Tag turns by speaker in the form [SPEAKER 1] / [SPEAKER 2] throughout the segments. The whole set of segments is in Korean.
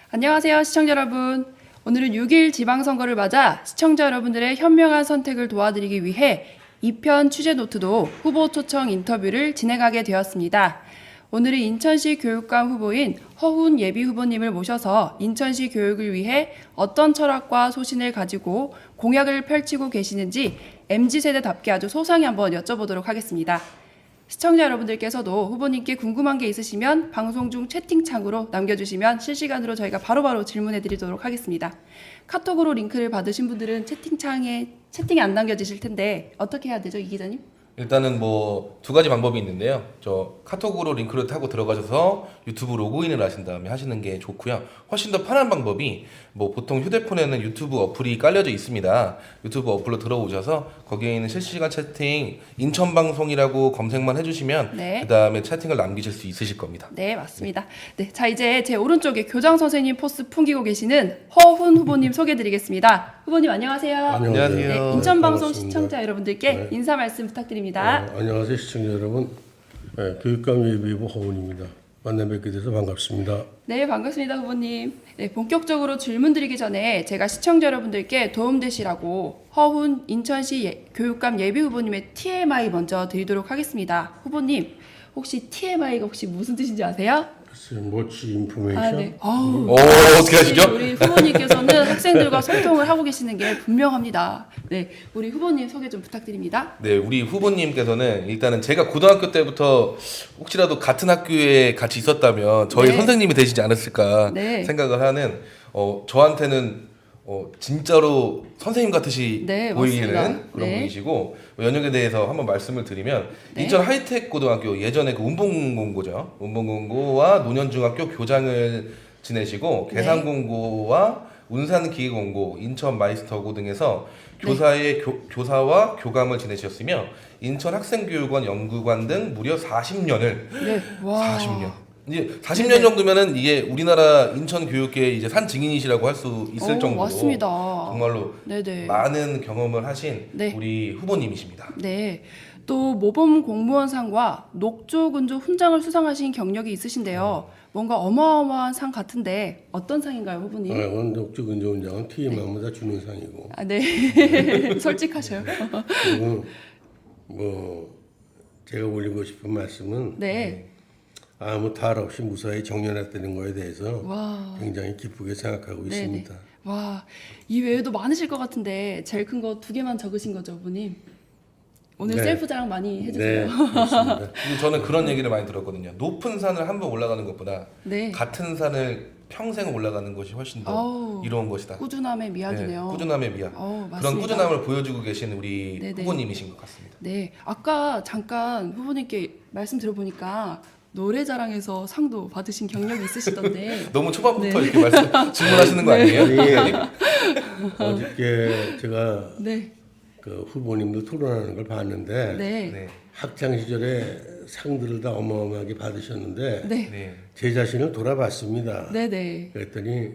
[SPEAKER 1] 안녕하세요, 시청자 여러분. 오늘은 6일 지방선거를 맞아 시청자 여러분들의 현명한 선택을 도와드리기 위해 2편 취재 노트도 후보 초청 인터뷰를 진행하게 되었습니다. 오늘은 인천시 교육감 후보인 허훈 예비 후보님을 모셔서 인천시 교육을 위해 어떤 철학과 소신을 가지고 공약을 펼치고 계시는지 MZ세대답게 아주 소상히 한번 여쭤보도록 하겠습니다. 시청자 여러분들께서도 후보님께 궁금한 게 있으시면 방송 중 채팅창으로 남겨주시면 실시간으로 저희가 바로바로 질문해 드리도록 하겠습니다. 카톡으로 링크를 받으신 분들은 채팅창에 채팅이 안 남겨지실 텐데 어떻게 해야 되죠, 이 기자님?
[SPEAKER 2] 일단은 뭐 두 가지 방법이 있는데요. 저 카톡으로 링크를 타고 들어가셔서 유튜브 로그인을 하신 다음에 하시는 게 좋고요. 훨씬 더 편한 방법이 뭐 보통 휴대폰에는 유튜브 어플이 깔려져 있습니다. 유튜브 어플로 들어오셔서 거기에 있는 실시간 채팅 인천방송이라고 검색만 해주시면
[SPEAKER 1] 네.
[SPEAKER 2] 그 다음에 채팅을 남기실 수 있으실 겁니다.
[SPEAKER 1] 네, 맞습니다. 네, 자 이제 제 오른쪽에 교장 선생님 포스 풍기고 계시는 허훈 후보님 소개드리겠습니다. 후보님 안녕하세요.
[SPEAKER 2] 안녕하세요.
[SPEAKER 1] 네, 인천방송
[SPEAKER 3] 반갑습니다.
[SPEAKER 1] 시청자 여러분들께
[SPEAKER 3] 네.
[SPEAKER 1] 인사 말씀 부탁드립니다.
[SPEAKER 3] 안녕하세요 시청자 여러분. 교육감 예비후보 허훈입니다. 만나 뵙게 돼서 반갑습니다.
[SPEAKER 1] 네, 반갑습니다, 후보님. 네, 본격적으로 질문 드리기 전에 제가 시청자 여러분들께 도움되시라고 허훈 인천시 교육감 예비 후보님의 TMI 먼저 드리도록 하겠습니다. 후보님, 혹시 TMI가 혹시 무슨 뜻인지 아세요?
[SPEAKER 3] 모치 인포메이션.
[SPEAKER 1] 아, 네. 아우,
[SPEAKER 2] 오, 어떻게 하시죠?
[SPEAKER 1] 우리 후보님께서는 학생들과 소통을 하고 계시는 게 분명합니다. 네, 우리 후보님 소개 좀 부탁드립니다.
[SPEAKER 2] 네, 우리 후보님께서는 일단은 제가 고등학교 때부터 혹시라도 같은 학교에 같이 있었다면 저희
[SPEAKER 1] 네.
[SPEAKER 2] 선생님이 되시지 않았을까
[SPEAKER 1] 네.
[SPEAKER 2] 생각을 하는 저한테는 진짜로 선생님 같으시
[SPEAKER 1] 네,
[SPEAKER 2] 보이는
[SPEAKER 1] 맞습니다.
[SPEAKER 2] 그런
[SPEAKER 1] 네.
[SPEAKER 2] 분이시고 연역에 대해서 한번 말씀을 드리면
[SPEAKER 1] 네.
[SPEAKER 2] 인천 하이텍 고등학교 예전에 그 운봉공고죠. 운봉공고와 노년중학교 교장을 지내시고
[SPEAKER 1] 네.
[SPEAKER 2] 계산공고와 운산기계공고, 인천 마이스터고 등에서
[SPEAKER 1] 네.
[SPEAKER 2] 교사의 교사와 교감을 지내셨으며 인천 학생교육원 연구관 등 무려 40년을
[SPEAKER 1] 네, 와.
[SPEAKER 2] 40년. 이제 40년
[SPEAKER 1] 네네.
[SPEAKER 2] 정도면은 이게 우리나라 인천 교육계 이제 산 증인이시라고 할 수 있을 정도로
[SPEAKER 1] 맞습니다.
[SPEAKER 2] 정말로
[SPEAKER 1] 네네.
[SPEAKER 2] 많은 경험을 하신
[SPEAKER 1] 네.
[SPEAKER 2] 우리 후보님이십니다.
[SPEAKER 1] 네. 또 모범 공무원상과 녹조근조 훈장을 수상하신 경력이 있으신데요. 뭔가 어마어마한 상 같은데 어떤 상인가요, 후보님?
[SPEAKER 3] 오늘 녹조근조원장은 TMI마다 주는 상이고.
[SPEAKER 1] 아, 네. 솔직하셔요.
[SPEAKER 3] 그리고 뭐 제가 올리고 싶은 말씀은
[SPEAKER 1] 네.
[SPEAKER 3] 아무 탈 없이 무사히 정년했다는 거에 대해서
[SPEAKER 1] 와.
[SPEAKER 3] 굉장히 기쁘게 생각하고
[SPEAKER 1] 네네.
[SPEAKER 3] 있습니다.
[SPEAKER 1] 와, 이 외에도 많으실 것 같은데 제일 큰 거 2개만 적으신 거죠, 후보님? 오늘
[SPEAKER 3] 네.
[SPEAKER 1] 셀프 자랑 많이
[SPEAKER 3] 네,
[SPEAKER 1] 해주세요.
[SPEAKER 3] 그렇습니다.
[SPEAKER 2] 그리고 저는 그런 얘기를 많이 들었거든요. 높은 산을 한 번 올라가는 것보다
[SPEAKER 1] 네.
[SPEAKER 2] 같은 산을 평생 올라가는 것이 훨씬 더
[SPEAKER 1] 아우,
[SPEAKER 2] 이로운 것이다.
[SPEAKER 1] 꾸준함의 미학이네요.
[SPEAKER 2] 네, 꾸준함의 미학.
[SPEAKER 1] 맞습니다.
[SPEAKER 2] 그런 꾸준함을 보여주고 계신 우리
[SPEAKER 1] 네네.
[SPEAKER 2] 후보님이신 것 같습니다.
[SPEAKER 1] 네, 아까 잠깐 후보님께 말씀 들어보니까 노래 자랑에서 상도 받으신 경력이 있으시던데.
[SPEAKER 2] 너무 초반부터
[SPEAKER 1] 네.
[SPEAKER 2] 이렇게 질문하시는 거 아니에요?
[SPEAKER 3] 아니, 어저께 제가
[SPEAKER 1] 네,
[SPEAKER 3] 그 후보님도 토론하는 걸 봤는데
[SPEAKER 1] 네,
[SPEAKER 2] 네.
[SPEAKER 3] 학창 시절에 상들을 다 어마어마하게 받으셨는데
[SPEAKER 1] 네,
[SPEAKER 2] 네.
[SPEAKER 3] 제 자신을 돌아봤습니다.
[SPEAKER 1] 네, 네.
[SPEAKER 3] 그랬더니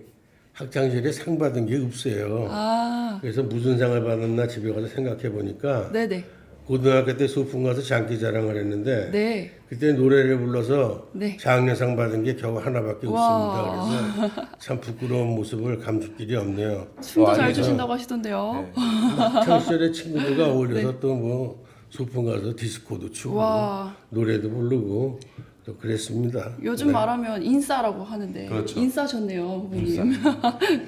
[SPEAKER 3] 학창 시절에 상 받은 게 없어요.
[SPEAKER 1] 아,
[SPEAKER 3] 그래서 무슨 상을 받았나 집에 가서 생각해 보니까
[SPEAKER 1] 네, 네,
[SPEAKER 3] 고등학교 때 소풍 가서 장기 자랑을 했는데
[SPEAKER 1] 네.
[SPEAKER 3] 그때 노래를 불러서
[SPEAKER 1] 네.
[SPEAKER 3] 장려상 받은 게 겨우 하나밖에
[SPEAKER 1] 와.
[SPEAKER 3] 없습니다. 그래서 참 부끄러운 모습을 감출 길이 없네요.
[SPEAKER 1] 춤도 잘
[SPEAKER 2] 아니죠.
[SPEAKER 1] 추신다고 하시던데요.
[SPEAKER 2] 네.
[SPEAKER 3] 학창 시절에 친구들과 어울려서 또 뭐 소풍 가서 디스코도 추고
[SPEAKER 1] 와,
[SPEAKER 3] 노래도 부르고 또 그랬습니다.
[SPEAKER 1] 요즘 말하면 인싸라고 하는데
[SPEAKER 2] 그렇죠.
[SPEAKER 1] 인싸셨네요, 후보님.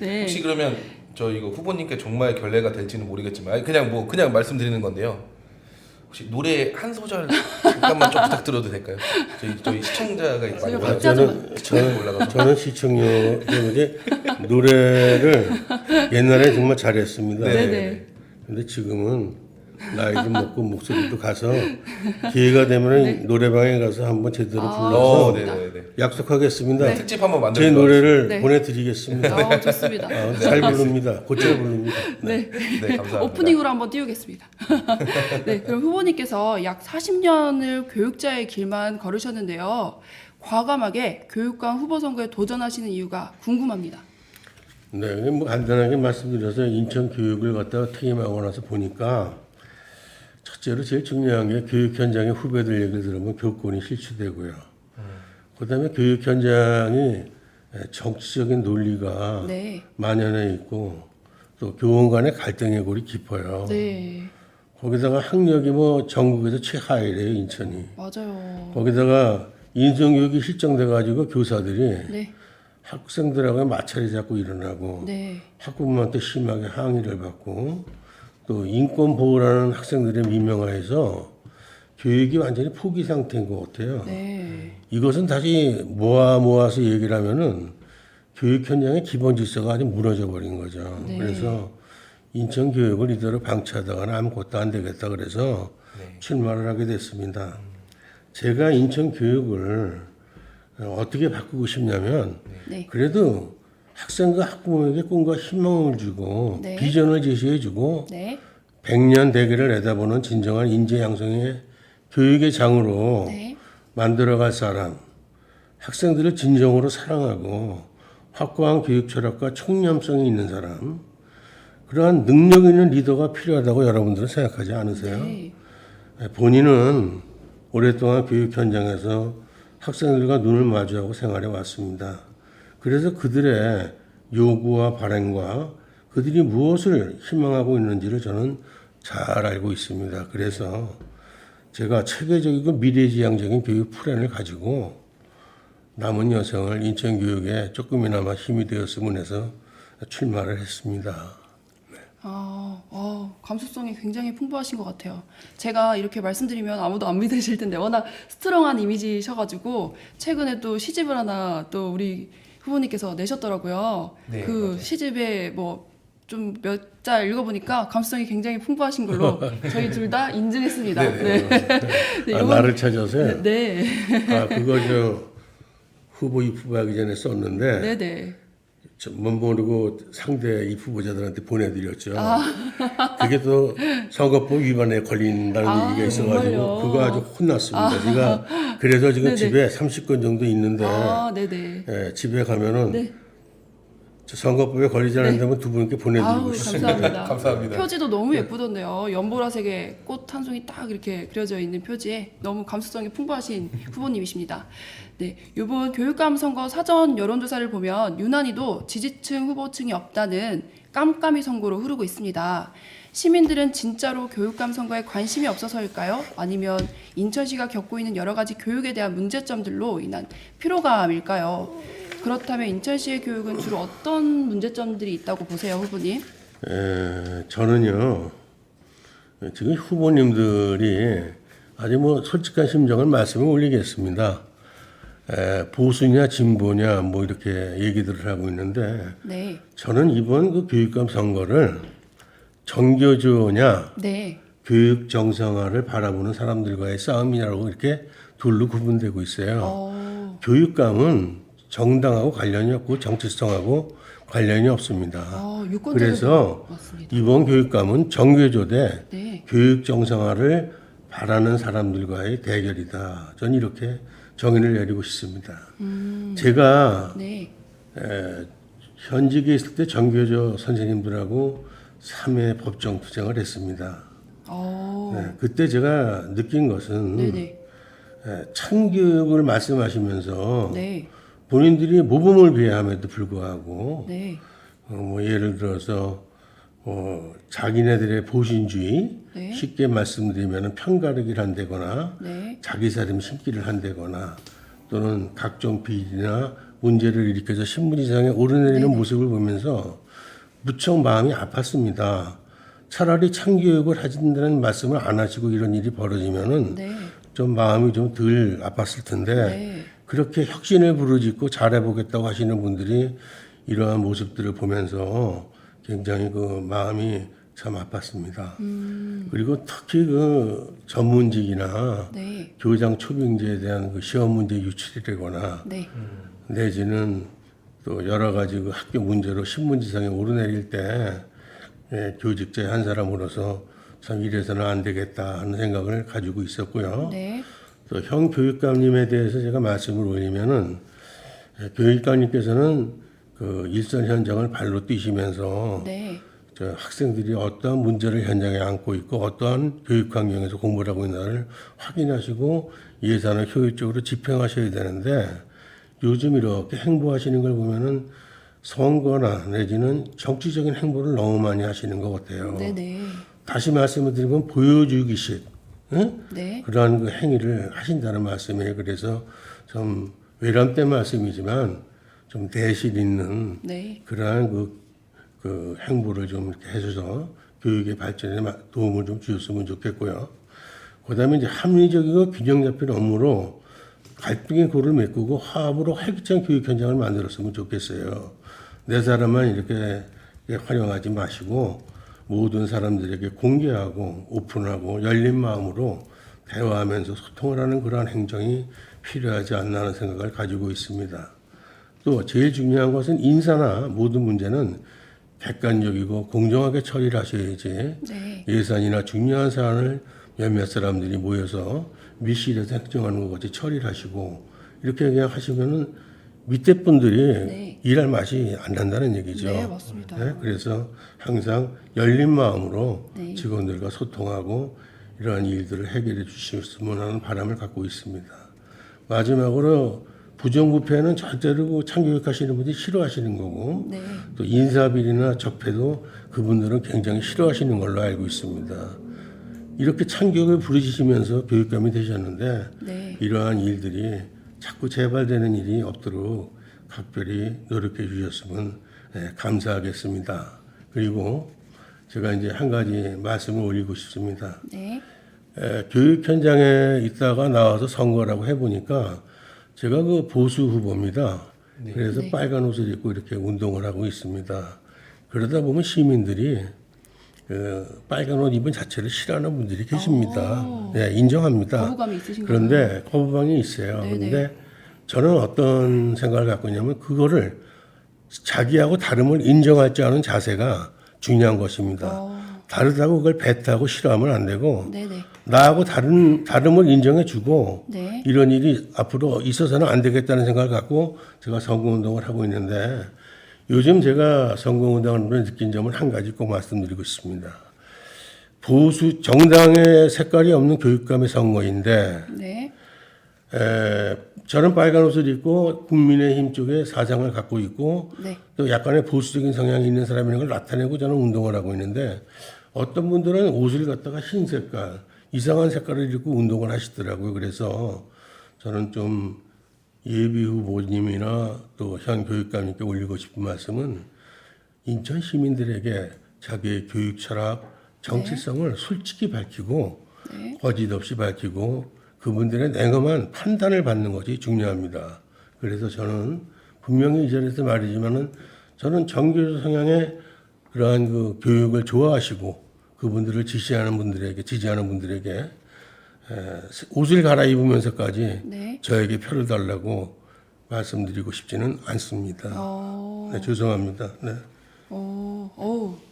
[SPEAKER 1] 네.
[SPEAKER 2] 혹시 그러면 저 이거 후보님께 정말 결례가 될지는 모르겠지만 그냥 말씀드리는 건데요. 혹시 노래 한 소절 잠깐만 좀 부탁드려도 될까요? 저희 시청자가 많이
[SPEAKER 1] 저희가
[SPEAKER 2] 올라가서
[SPEAKER 1] 박자 좀-
[SPEAKER 2] 시청자 올라가서
[SPEAKER 3] 저는 시청률 때문에 노래를 옛날에 정말 잘했습니다.
[SPEAKER 1] 네, 네.
[SPEAKER 3] 근데 지금은 나이도 먹고 목소리도 가서 기회가 되면 노래방에 가서 한번 제대로 불러서
[SPEAKER 2] 네네네.
[SPEAKER 3] 약속하겠습니다.
[SPEAKER 2] 특집 한번
[SPEAKER 3] 제
[SPEAKER 2] 만들어
[SPEAKER 3] 노래를
[SPEAKER 1] 네.
[SPEAKER 3] 보내드리겠습니다.
[SPEAKER 1] 좋습니다.
[SPEAKER 3] 잘 부릅니다. 곧잘 부릅니다.
[SPEAKER 1] 네.
[SPEAKER 2] 네, 감사합니다.
[SPEAKER 1] 오프닝으로 한번 띄우겠습니다. 네, 그럼 후보님께서 약 40년을 교육자의 길만 걸으셨는데요. 과감하게 교육감 후보 선거에 도전하시는 이유가 궁금합니다.
[SPEAKER 3] 네, 뭐 간단하게 말씀드려서 인천 교육을 갖다가 퇴임하고 나서 보니까 첫째로 제일 중요한 게 교육 현장의 후배들 얘기를 들으면 교권이 실추되고요. 그다음에 교육 현장이 정치적인 논리가
[SPEAKER 1] 네.
[SPEAKER 3] 만연해 있고 또 교원 간의 갈등의 골이 깊어요.
[SPEAKER 1] 네.
[SPEAKER 3] 거기다가 학력이 뭐 전국에서 최하위래요, 인천이.
[SPEAKER 1] 맞아요.
[SPEAKER 3] 거기다가 인성교육이 실정돼 가지고 교사들이
[SPEAKER 1] 네.
[SPEAKER 3] 학생들하고 마찰이 자꾸 일어나고
[SPEAKER 1] 네.
[SPEAKER 3] 학부모한테 심하게 항의를 받고 또 인권 보호라는 학생들의 민명하에서 교육이 완전히 포기 상태인 것 같아요.
[SPEAKER 1] 네.
[SPEAKER 3] 이것은 다시 모아서 얘기를 하면은 교육 현장의 기본 질서가 아주 무너져 버린 거죠.
[SPEAKER 1] 네.
[SPEAKER 3] 그래서 인천 교육을 이대로 방치하다가는 아무것도 안 되겠다 그래서 출마를 하게 됐습니다. 제가 인천 교육을 어떻게 바꾸고 싶냐면
[SPEAKER 1] 네.
[SPEAKER 3] 그래도 학생과 학부모에게 꿈과 희망을 주고
[SPEAKER 1] 네.
[SPEAKER 3] 비전을 제시해 주고
[SPEAKER 1] 네.
[SPEAKER 3] 100년 대계를 내다보는 진정한 인재 양성의 교육의 장으로
[SPEAKER 1] 네.
[SPEAKER 3] 만들어갈 사람, 학생들을 진정으로 사랑하고 확고한 교육 철학과 총념성이 있는 사람, 그러한 능력 있는 리더가 필요하다고 여러분들은 생각하지 않으세요?
[SPEAKER 1] 네.
[SPEAKER 3] 본인은 오랫동안 교육 현장에서 학생들과 눈을 마주하고 생활해 왔습니다. 그래서 그들의 요구와 바람과 그들이 무엇을 희망하고 있는지를 저는 잘 알고 있습니다. 그래서 제가 체계적이고 미래지향적인 교육 플랜을 가지고 남은 여성을 인천교육에 조금이나마 힘이 되었으면 해서 출마를 했습니다.
[SPEAKER 1] 감수성이 굉장히 풍부하신 것 같아요. 제가 이렇게 말씀드리면 아무도 안 믿으실 텐데 워낙 스트롱한 이미지셔가지고 최근에 또 시집을 하나 또 우리 후보님께서 내셨더라고요.
[SPEAKER 2] 네,
[SPEAKER 1] 그
[SPEAKER 2] 맞아요.
[SPEAKER 1] 시집에 뭐 좀 몇 자 읽어보니까 감수성이 굉장히 풍부하신 걸로 저희 둘 다 인증했습니다. 네. 네, 요건-
[SPEAKER 3] 나를 찾아서요?
[SPEAKER 1] 네.
[SPEAKER 3] 그거 후보 입후보하기 전에 썼는데
[SPEAKER 1] 네. 네.
[SPEAKER 3] 못 모르고 상대 입후보자들한테 보내드렸죠. 그게 또 선거법 위반에 걸린다는 얘기가 있어가지고
[SPEAKER 1] 정말요?
[SPEAKER 3] 그거 아주 혼났습니다. 제가 그래서 지금
[SPEAKER 1] 네네.
[SPEAKER 3] 집에 30건 정도 있는데
[SPEAKER 1] 네네.
[SPEAKER 3] 집에 가면은
[SPEAKER 1] 네.
[SPEAKER 3] 저 선거법에 걸리지 않는 데면 두 분께 보내드리고
[SPEAKER 1] 아우,
[SPEAKER 3] 있습니다.
[SPEAKER 1] 감사합니다.
[SPEAKER 2] 감사합니다.
[SPEAKER 1] 표지도 너무 예쁘던데요. 연보라색의 꽃 한 송이 딱 이렇게 그려져 있는 표지에 너무 감수성이 풍부하신 후보님이십니다. 네, 이번 교육감 선거 사전 여론조사를 보면 유난히도 지지층 후보층이 없다는 깜깜이 선거로 흐르고 있습니다. 시민들은 진짜로 교육감 선거에 관심이 없어서일까요? 아니면 인천시가 겪고 있는 여러 가지 교육에 대한 문제점들로 인한 피로감일까요? 그렇다면 인천시의 교육은 주로 어떤 문제점들이 있다고 보세요, 후보님?
[SPEAKER 3] 저는요 지금 후보님들이 아주 뭐 솔직한 심정을 말씀을 올리겠습니다. 보수냐 진보냐 뭐 이렇게 얘기들을 하고 있는데
[SPEAKER 1] 네,
[SPEAKER 3] 저는 이번 그 교육감 선거를 정교조냐
[SPEAKER 1] 네,
[SPEAKER 3] 교육 정상화를 바라보는 사람들과의 싸움이라고 이렇게 둘로 구분되고 있어요. 교육감은 정당하고 관련이 없고 정치성하고 관련이 없습니다.
[SPEAKER 1] 유권자들
[SPEAKER 3] 그래서
[SPEAKER 1] 맞습니다.
[SPEAKER 3] 이번 교육감은 정교조 대
[SPEAKER 1] 네,
[SPEAKER 3] 교육 정상화를 바라는 사람들과의 대결이다. 저는 이렇게 정의를 내리고 싶습니다. 제가
[SPEAKER 1] 네,
[SPEAKER 3] 현직에 있을 때 정교조 선생님들하고 3회 법정 투쟁을 했습니다. 그때 제가 느낀 것은
[SPEAKER 1] 네네,
[SPEAKER 3] 참교육을 말씀하시면서
[SPEAKER 1] 네,
[SPEAKER 3] 본인들이 모범을 비하함에도 불구하고
[SPEAKER 1] 네,
[SPEAKER 3] 뭐 예를 들어서 자기네들의 보신주의
[SPEAKER 1] 네.
[SPEAKER 3] 쉽게 말씀드리면 편가르기를 한다거나
[SPEAKER 1] 네,
[SPEAKER 3] 자기 사림 심기를 한다거나 또는 각종 비리나 문제를 일으켜서 신문지상에 오르내리는 모습을 보면서 무척 마음이 아팠습니다. 차라리 참교육을 하신다는 말씀을 안 하시고 이런 일이 벌어지면은
[SPEAKER 1] 네,
[SPEAKER 3] 좀 마음이 좀 덜 아팠을 텐데
[SPEAKER 1] 네.
[SPEAKER 3] 그렇게 혁신을 부르짖고 잘해보겠다고 하시는 분들이 이러한 모습들을 보면서 굉장히 그 마음이 참 아팠습니다. 그리고 특히 그 전문직이나
[SPEAKER 1] 네,
[SPEAKER 3] 교장 초빙제에 대한 그 시험 문제 유출이되거나
[SPEAKER 1] 네,
[SPEAKER 3] 내지는 또 여러 가지 그 학교 문제로 신문지상에 오르내릴 때 교직자의 한 사람으로서 참 이래서는 안 되겠다 하는 생각을 가지고 있었고요.
[SPEAKER 1] 네,
[SPEAKER 3] 또 형 교육감님에 대해서 제가 말씀을 올리면은 교육감님께서는 그 일선 현장을 발로 뛰시면서
[SPEAKER 1] 네,
[SPEAKER 3] 저 학생들이 어떠한 문제를 현장에 안고 있고 어떠한 교육 환경에서 공부를 하고 있는가를 확인하시고 예산을 효율적으로 집행하셔야 되는데 요즘 이렇게 행보하시는 걸 보면은 선거나 내지는 정치적인 행보를 너무 많이 하시는 것 같아요.
[SPEAKER 1] 네네.
[SPEAKER 3] 다시 말씀을 드리면 보여주기식 응?
[SPEAKER 1] 네.
[SPEAKER 3] 그러한 그 행위를 하신다는 말씀이에요. 그래서 좀 외람된 말씀이지만 좀 대실 있는
[SPEAKER 1] 네.
[SPEAKER 3] 그러한 그 행보를 좀 이렇게 해줘서 교육의 발전에 도움을 좀 주셨으면 좋겠고요. 그다음에 이제 합리적이고 균형 잡힌 업무로 갈등의 고를 메꾸고 화합으로 활기찬 교육 현장을 만들었으면 좋겠어요. 내 사람만 이렇게 활용하지 마시고 모든 사람들에게 공개하고 오픈하고 열린 마음으로 대화하면서 소통을 하는 그러한 행정이 필요하지 않나 하는 생각을 가지고 있습니다. 또 제일 중요한 것은 인사나 모든 문제는 객관적이고 공정하게 처리를 하셔야지
[SPEAKER 1] 네.
[SPEAKER 3] 예산이나 중요한 사안을 몇몇 사람들이 모여서密실에서 행정하는 것 같이 처리를 하시고 이렇게 그냥 하시면은 밑에 분들이
[SPEAKER 1] 네.
[SPEAKER 3] 일할 맛이 안 난다는 얘기죠.
[SPEAKER 1] 네, 맞습니다.
[SPEAKER 3] 네, 그래서 항상 열린 마음으로
[SPEAKER 1] 네.
[SPEAKER 3] 직원들과 소통하고 이러한 일들을 해결해 주셨으면 하는 바람을 갖고 있습니다. 마지막으로 부정부패는 절대로 그 참교육하시는 분들이 싫어하시는 거고
[SPEAKER 1] 네.
[SPEAKER 3] 또 인사비리나 적폐도 그분들은 굉장히 싫어하시는 걸로 알고 있습니다. 이렇게 참교육을 부르짖으면서 교육감이 되셨는데
[SPEAKER 1] 네.
[SPEAKER 3] 이러한 일들이 자꾸 재발되는 일이 없도록 각별히 노력해 주셨으면 감사하겠습니다. 그리고 제가 이제 한 가지 말씀을 올리고 싶습니다.
[SPEAKER 1] 네.
[SPEAKER 3] 교육 현장에 있다가 나와서 선거라고 해보니까 제가 그 보수 후보입니다. 그래서
[SPEAKER 1] 네.
[SPEAKER 3] 빨간 옷을 입고 이렇게 운동을 하고 있습니다. 그러다 보면 시민들이 그 빨간 옷 입은 자체를 싫어하는 분들이 계십니다. 네, 인정합니다.
[SPEAKER 1] 거부감이 있으신가요?
[SPEAKER 3] 그런데 거부감이 있어요.
[SPEAKER 1] 네네.
[SPEAKER 3] 그런데 저는 어떤 생각을 갖고 있냐면 그거를 자기하고 다름을 인정하지 않은 자세가 중요한 것입니다. 다르다고 그걸 배타하고 싫어하면 안 되고
[SPEAKER 1] 네네.
[SPEAKER 3] 나하고 다름을 인정해주고
[SPEAKER 1] 네.
[SPEAKER 3] 이런 일이 앞으로 있어서는 안 되겠다는 생각을 갖고 제가 선거운동을 하고 있는데 요즘 제가 선거운동을 느낀 점은 한 가지 꼭 말씀드리고 싶습니다. 보수 정당의 색깔이 없는 교육감의 선거인데
[SPEAKER 1] 네.
[SPEAKER 3] 저는 빨간 옷을 입고 국민의힘 쪽에 사장을 갖고 있고
[SPEAKER 1] 네.
[SPEAKER 3] 또 약간의 보수적인 성향이 있는 사람이라는 걸 나타내고 저는 운동을 하고 있는데 어떤 분들은 옷을 갖다가 흰 색깔, 이상한 색깔을 입고 운동을 하시더라고요. 그래서 저는 좀 예비 후보님이나 또 현 교육감님께 올리고 싶은 말씀은 인천 시민들에게 자기의 교육 철학, 정치성을 솔직히 밝히고
[SPEAKER 1] 네.
[SPEAKER 3] 거짓 없이 밝히고 그분들의 냉엄한 판단을 받는 것이 중요합니다. 그래서 저는 분명히 이 자리에서 말이지만은 저는 정교조 성향의 그러한 그 교육을 좋아하시고 그분들을 지지하는 분들에게 옷을 갈아입으면서까지
[SPEAKER 1] 네.
[SPEAKER 3] 저에게 표를 달라고 말씀드리고 싶지는 않습니다. 네, 죄송합니다. 네.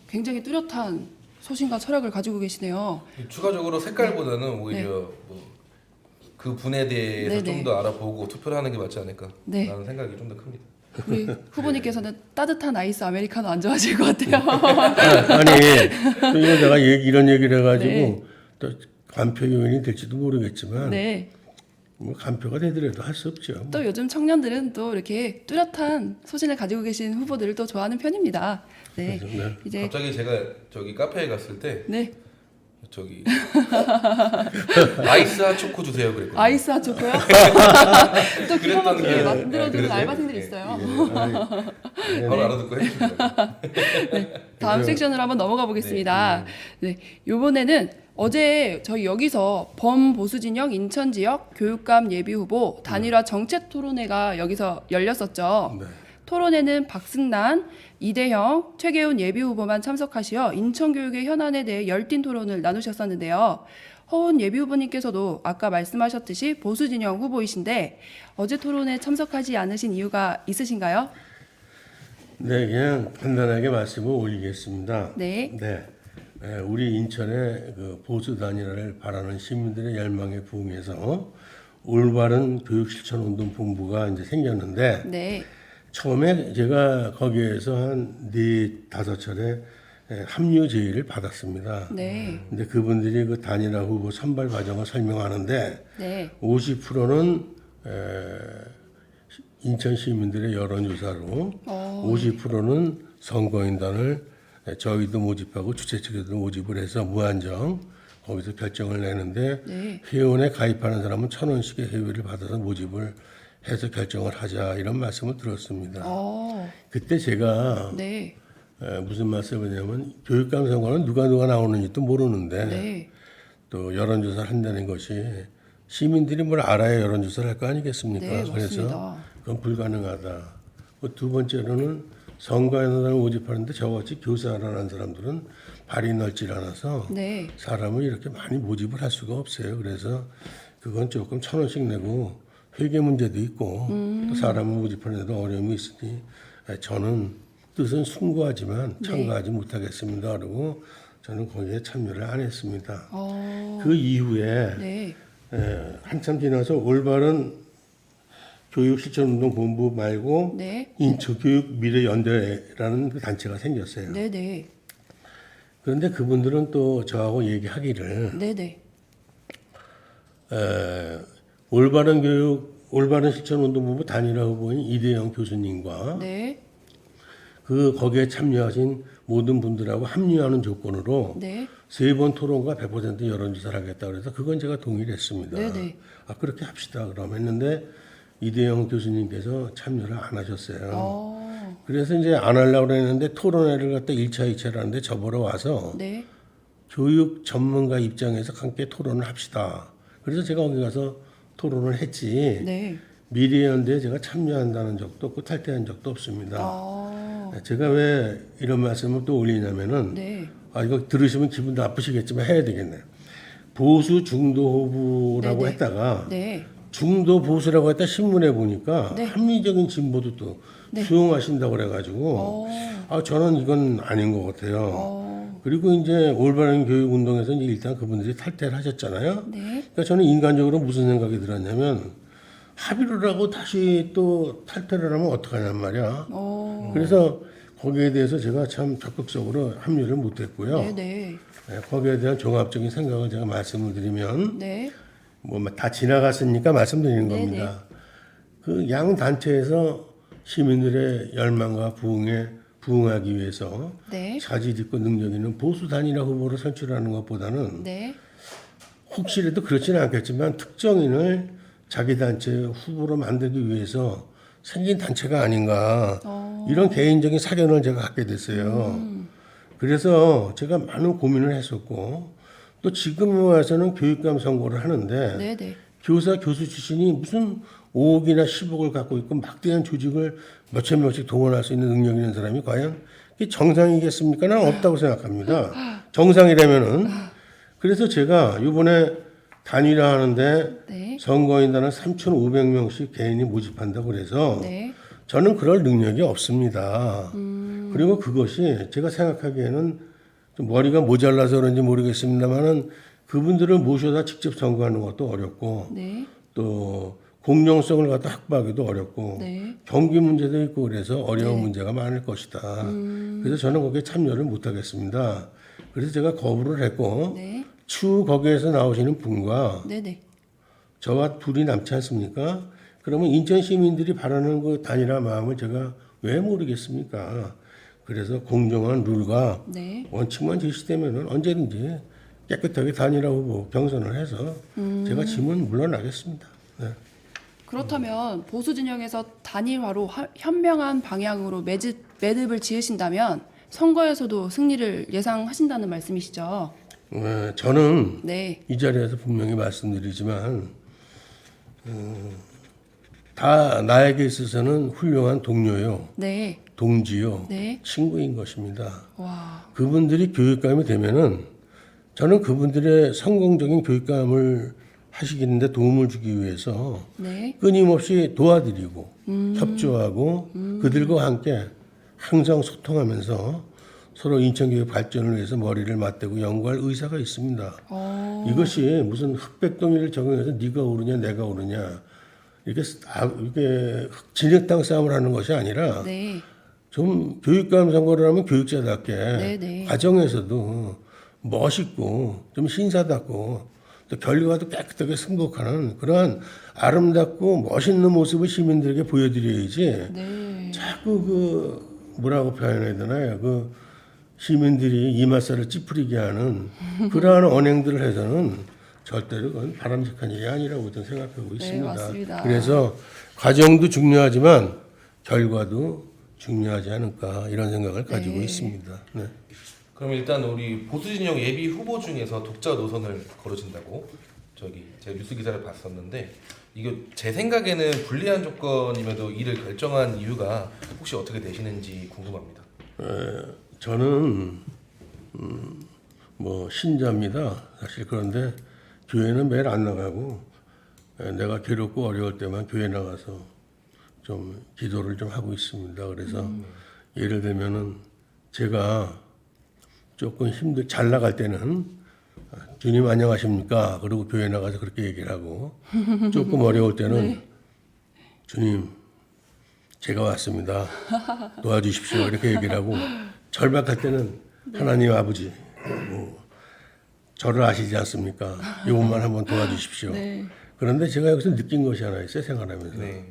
[SPEAKER 1] 굉장히 뚜렷한 소신과 철학을 가지고 계시네요.
[SPEAKER 2] 추가적으로 색깔보다는 오히려 뭐 그 분에 대해서
[SPEAKER 1] 네네.
[SPEAKER 2] 좀 더 알아보고 투표를 하는 게 맞지 않을까
[SPEAKER 1] 네.
[SPEAKER 2] 라는 생각이 좀 더 큽니다.
[SPEAKER 1] 우리 후보님께서는 따뜻한 아이스 아메리카노 안 좋아하실 것 같아요.
[SPEAKER 3] 아니, 또 이거 내가 이런 얘기를 해가지고
[SPEAKER 1] 네.
[SPEAKER 3] 또 간표 요인이 될지도 모르겠지만
[SPEAKER 1] 네.
[SPEAKER 3] 뭐 간표가 되더라도 할 수 없죠.
[SPEAKER 1] 또 요즘 청년들은 또 이렇게 뚜렷한 소신을 가지고 계신 후보들을 또 좋아하는 편입니다. 네.
[SPEAKER 3] 네.
[SPEAKER 1] 이제
[SPEAKER 2] 갑자기 제가 저기 카페에 갔을 때
[SPEAKER 1] 네.
[SPEAKER 2] 저기 아이스 핫초코 주세요 그랬거든요.
[SPEAKER 1] 아이스 핫초코요? 또
[SPEAKER 2] 그랬던
[SPEAKER 1] 기가
[SPEAKER 2] 게-
[SPEAKER 1] 막히게 만들어주는
[SPEAKER 2] 그랬어요?
[SPEAKER 1] 알바생들이
[SPEAKER 2] 네.
[SPEAKER 1] 있어요.
[SPEAKER 2] 바로 알아듣고 해주시더라고요.
[SPEAKER 1] 다음 섹션으로 한번 넘어가 보겠습니다. 네, 이번에는 어제 저희 여기서 범보수 진영 인천 지역 교육감 예비 후보 단일화 정책 토론회가 여기서 열렸었죠.
[SPEAKER 3] 네.
[SPEAKER 1] 토론회는 박승란, 이대형, 최계훈 예비 후보만 참석하시어 인천 교육의 현안에 대해 열띤 토론을 나누셨었는데요. 허운 예비 후보님께서도 아까 말씀하셨듯이 보수 진영 후보이신데 어제 토론에 참석하지 않으신 이유가 있으신가요?
[SPEAKER 3] 네, 그냥 간단하게 말씀을 올리겠습니다.
[SPEAKER 1] 네.
[SPEAKER 3] 우리 인천의 그 보수 단일화를 바라는 시민들의 열망에 부응해서 올바른 교육실천운동본부가 이제 생겼는데
[SPEAKER 1] 네.
[SPEAKER 3] 처음에 제가 거기에서 한 4-5차례 합류 제의를 받았습니다.
[SPEAKER 1] 네.
[SPEAKER 3] 근데 그분들이 그 단일화 후보 선발 과정을 설명하는데
[SPEAKER 1] 네.
[SPEAKER 3] 50%는 인천 시민들의 여론조사로
[SPEAKER 1] 어.
[SPEAKER 3] 50%는 선거인단을 저희도 모집하고 주최 측에도 모집을 해서 무한정 거기서 결정을 내는데
[SPEAKER 1] 네.
[SPEAKER 3] 회원에 가입하는 사람은 1,000원씩의 회비를 받아서 모집을 해서 결정을 하자 이런 말씀을 들었습니다. 그때 제가
[SPEAKER 1] 네.
[SPEAKER 3] 무슨 말씀을 했냐면 교육감 선거는 누가 나오는지도 모르는데
[SPEAKER 1] 네.
[SPEAKER 3] 또 여론조사를 한다는 것이 시민들이 뭘 알아야 여론조사를 할 거 아니겠습니까?
[SPEAKER 1] 네,
[SPEAKER 3] 그래서
[SPEAKER 1] 맞습니다.
[SPEAKER 3] 그건 불가능하다. 두 번째로는 선거인단을 모집하는데 저같이 교사라는 사람들은 발이 넓질 않아서
[SPEAKER 1] 네.
[SPEAKER 3] 사람을 이렇게 많이 모집을 할 수가 없어요. 그래서 그건 조금 1,000원씩 내고 회계 문제도 있고 또 사람을 모집하는데도 어려움이 있으니 저는 뜻은 숭고하지만 참가하지 못하겠습니다. 그러고 저는 거기에 참여를 안 했습니다. 그 이후에
[SPEAKER 1] 네.
[SPEAKER 3] 한참 지나서 올바른 교육실천운동본부 말고
[SPEAKER 1] 네.
[SPEAKER 3] 인초교육미래연대라는 그 단체가 생겼어요.
[SPEAKER 1] 네. 네.
[SPEAKER 3] 그런데 그분들은 또 저하고 얘기하기를
[SPEAKER 1] 네. 네.
[SPEAKER 3] 올바른 실천운동본부 단일화 후보인 이대영 교수님과
[SPEAKER 1] 네.
[SPEAKER 3] 거기에 참여하신 모든 분들하고 합류하는 조건으로
[SPEAKER 1] 네.
[SPEAKER 3] 3번 토론과 100% 여론조사를 하겠다 그래서 그건 제가 동의를 했습니다.
[SPEAKER 1] 네네.
[SPEAKER 3] 그렇게 합시다 그럼 했는데 이대영 교수님께서 참여를 안 하셨어요. 그래서 이제 안 하려고 했는데 토론회를 갖다 1차, 2차를 하는데 저보러 와서
[SPEAKER 1] 네.
[SPEAKER 3] 교육 전문가 입장에서 함께 토론을 합시다. 그래서 제가 거기 가서 토론을 했지.
[SPEAKER 1] 네.
[SPEAKER 3] 미래연대에 제가 참여한다는 적도 없고 탈퇴한 적도 없습니다. 제가 왜 이런 말씀을 또 올리냐면은
[SPEAKER 1] 네.
[SPEAKER 3] 이거 들으시면 기분 나쁘시겠지만 해야 되겠네요. 보수 중도 후보라고
[SPEAKER 1] 네네.
[SPEAKER 3] 했다가
[SPEAKER 1] 네.
[SPEAKER 3] 중도 보수라고 했다 신문에 보니까
[SPEAKER 1] 네.
[SPEAKER 3] 합리적인 진보도 또 수용하신다고 그래가지고 저는 이건 아닌 것 같아요. 그리고 이제 올바른 교육 운동에서 이제 일단 그분들이 탈퇴를 하셨잖아요.
[SPEAKER 1] 네.
[SPEAKER 3] 그러니까 저는 인간적으로 무슨 생각이 들었냐면 합의를 하고 다시 또 탈퇴를 하면 어떡하냔 말이야. 그래서 거기에 대해서 제가 참 적극적으로 합류를 못했고요.
[SPEAKER 1] 네. 네.
[SPEAKER 3] 거기에 대한 종합적인 생각을 제가 말씀을 드리면
[SPEAKER 1] 네.
[SPEAKER 3] 뭐 다 지나갔으니까 말씀드리는
[SPEAKER 1] 네네.
[SPEAKER 3] 겁니다. 그 양 단체에서 시민들의 열망과 부흥에 부응하기 위해서
[SPEAKER 1] 네.
[SPEAKER 3] 자질 있고 능력 있는 보수 단일화 후보를 선출하는 것보다는
[SPEAKER 1] 네.
[SPEAKER 3] 혹시라도 그렇지는 않겠지만 특정인을 자기 단체 후보로 만들기 위해서 생긴 단체가 아닌가 이런 개인적인 사견을 제가 갖게 됐어요. 그래서 제가 많은 고민을 했었고 또 지금 와서는 교육감 선거를 하는데
[SPEAKER 1] 네. 네.
[SPEAKER 3] 교사 교수 출신이 무슨 5억이나 10억을 갖고 있고 막대한 조직을 몇천 명씩 동원할 수 있는 능력 있는 사람이 과연 그게 정상이겠습니까? 는 없다고 생각합니다. 정상이라면은 그래서 제가 이번에 단일화하는데
[SPEAKER 1] 네.
[SPEAKER 3] 선거인단을 3,500명씩 개인이 모집한다고 그래서
[SPEAKER 1] 네.
[SPEAKER 3] 저는 그럴 능력이 없습니다. 그리고 그것이 제가 생각하기에는 좀 머리가 모자라서 그런지 모르겠습니다만은 그분들을 모셔다 직접 선거하는 것도 어렵고
[SPEAKER 1] 네.
[SPEAKER 3] 또 공정성을 갖다 확보하기도 어렵고
[SPEAKER 1] 네.
[SPEAKER 3] 경기 문제도 있고 그래서 어려운 문제가 많을 것이다. 그래서 저는 거기에 참여를 못하겠습니다. 그래서 제가 거부를 했고
[SPEAKER 1] 네.
[SPEAKER 3] 추후 거기에서 나오시는 분과
[SPEAKER 1] 네. 네.
[SPEAKER 3] 저와 둘이 남지 않습니까? 그러면 인천 시민들이 바라는 그 단일화 마음을 제가 왜 모르겠습니까? 그래서 공정한 룰과
[SPEAKER 1] 네.
[SPEAKER 3] 원칙만 제시되면 언제든지 깨끗하게 단일화 후보 경선을 해서 제가 지면 물러나겠습니다. 네.
[SPEAKER 1] 그렇다면 보수 진영에서 단일화로 현명한 방향으로 매듭을 지으신다면 선거에서도 승리를 예상하신다는 말씀이시죠?
[SPEAKER 3] 저는
[SPEAKER 1] 네.
[SPEAKER 3] 이 자리에서 분명히 말씀드리지만 다 나에게 있어서는 훌륭한 동료요,
[SPEAKER 1] 네.
[SPEAKER 3] 동지요,
[SPEAKER 1] 네.
[SPEAKER 3] 친구인 것입니다.
[SPEAKER 1] 와.
[SPEAKER 3] 그분들이 교육감이 되면은 저는 그분들의 성공적인 교육감을 하시기는데 도움을 주기 위해서
[SPEAKER 1] 네.
[SPEAKER 3] 끊임없이 도와드리고 협조하고 그들과 함께 항상 소통하면서 서로 인천교육 발전을 위해서 머리를 맞대고 연구할 의사가 있습니다. 이것이 무슨 흑백동이를 적용해서 네가 오르냐 내가 오르냐 이렇게 진흙탕 싸움을 하는 것이 아니라
[SPEAKER 1] 네.
[SPEAKER 3] 좀 교육감 선거를 하면 교육자답게
[SPEAKER 1] 네.
[SPEAKER 3] 과정에서도 멋있고 좀 신사답고 또 결과도 깨끗하게 승복하는 그러한 아름답고 멋있는 모습을 시민들에게 보여드려야지.
[SPEAKER 1] 네.
[SPEAKER 3] 자꾸 뭐라고 표현해야 되나요? 시민들이 이맛살을 찌푸리게 하는 그러한 언행들을 해서는 절대로 그건 바람직한 일이 아니라고 저는 생각하고 있습니다.
[SPEAKER 1] 맞습니다.
[SPEAKER 3] 그래서 과정도 중요하지만 결과도 중요하지 않을까 이런 생각을 가지고 있습니다. 네.
[SPEAKER 2] 그럼 일단 우리 보수진영 예비 후보 중에서 독자 노선을 걸어진다고 제가 뉴스 기사를 봤었는데 이거 제 생각에는 불리한 조건임에도 이를 결정한 이유가 혹시 어떻게 되시는지 궁금합니다.
[SPEAKER 3] 저는 뭐 신자입니다. 사실 그런데 교회는 매일 안 나가고 내가 괴롭고 어려울 때만 교회 나가서 좀 기도를 좀 하고 있습니다. 그래서 예를 들면은 제가 조금 잘 나갈 때는 주님 안녕하십니까? 그리고 교회 나가서 그렇게 얘기를 하고 조금 어려울 때는 주님 제가 왔습니다. 도와주십시오. 이렇게 얘기를 하고 절박할 때는 하나님 아버지 저를 아시지 않습니까? 이것만 한번 도와주십시오.
[SPEAKER 1] 네.
[SPEAKER 3] 그런데 제가 여기서 느낀 것이 하나 있어요. 생활하면서.
[SPEAKER 2] 네.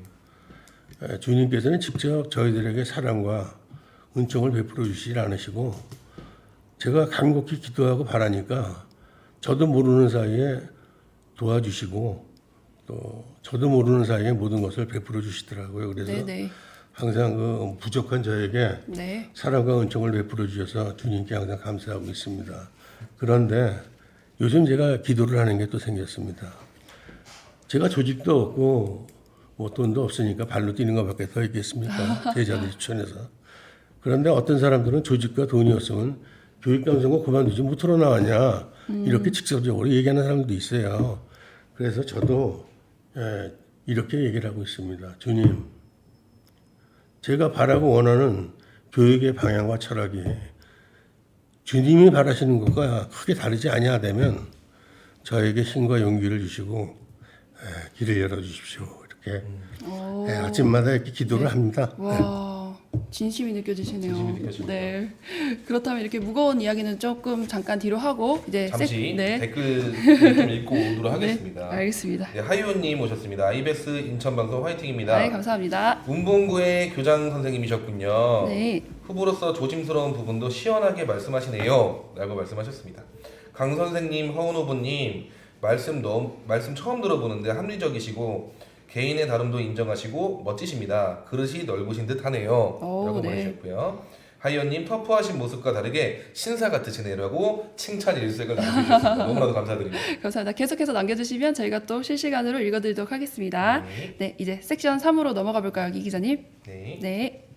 [SPEAKER 3] 주님께서는 직접 저희들에게 사랑과 은총을 베풀어 주시지 않으시고 제가 간곡히 기도하고 바라니까 저도 모르는 사이에 도와주시고 또 저도 모르는 사이에 모든 것을 베풀어 주시더라고요. 그래서
[SPEAKER 1] 네네.
[SPEAKER 3] 항상 부족한 저에게
[SPEAKER 1] 네.
[SPEAKER 3] 사랑과 은총을 베풀어 주셔서 주님께 항상 감사하고 있습니다. 그런데 요즘 제가 기도를 하는 게 또 생겼습니다. 제가 조직도 없고 뭐 돈도 없으니까 발로 뛰는 것밖에 더 있겠습니까? 제자들 추천해서. 그런데 어떤 사람들은 조직과 돈이 없으면 교육감선거 그만두지 못하러 나왔냐 이렇게 직접적으로 얘기하는 사람들도 있어요. 그래서 저도 이렇게 얘기를 하고 있습니다. 주님, 제가 바라고 원하는 교육의 방향과 철학이 주님이 바라시는 것과 크게 다르지 아니하다면 저에게 힘과 용기를 주시고 길을 열어주십시오. 이렇게 아침마다 이렇게 기도를 합니다.
[SPEAKER 1] 와, 진심이 느껴지시네요.
[SPEAKER 2] 진심이 느껴집니다.
[SPEAKER 1] 네. 그렇다면 이렇게 무거운 이야기는 조금 잠깐 뒤로 하고 이제
[SPEAKER 2] 잠시
[SPEAKER 1] 네.
[SPEAKER 2] 댓글 좀 읽고 오도록 하겠습니다.
[SPEAKER 1] 네, 알겠습니다.
[SPEAKER 2] 네, 하이오님 오셨습니다. 아이베스 인천방송 화이팅입니다.
[SPEAKER 1] 네, 감사합니다.
[SPEAKER 2] 문봉구의 교장 선생님이셨군요.
[SPEAKER 1] 네.
[SPEAKER 2] 후보로서 조심스러운 부분도 시원하게 말씀하시네요. 라고 말씀하셨습니다. 강 선생님, 허은 후보님 말씀 처음 들어보는데 합리적이시고 개인의 다름도 인정하시고 멋지십니다. 그릇이 넓으신 듯하네요. 라고
[SPEAKER 1] 네.
[SPEAKER 2] 보내주셨고요. 하이언님 터프하신 모습과 다르게 신사 같으시네라고 칭찬 일색을 남겨주셨습니다. 너무나도 감사드립니다.
[SPEAKER 1] 감사합니다. 계속해서 남겨주시면 저희가 또 실시간으로 읽어드리도록 하겠습니다.
[SPEAKER 2] 네.
[SPEAKER 1] 네, 이제 섹션 3으로 넘어가 볼까요, 이 기자님?
[SPEAKER 2] 네.
[SPEAKER 1] 네.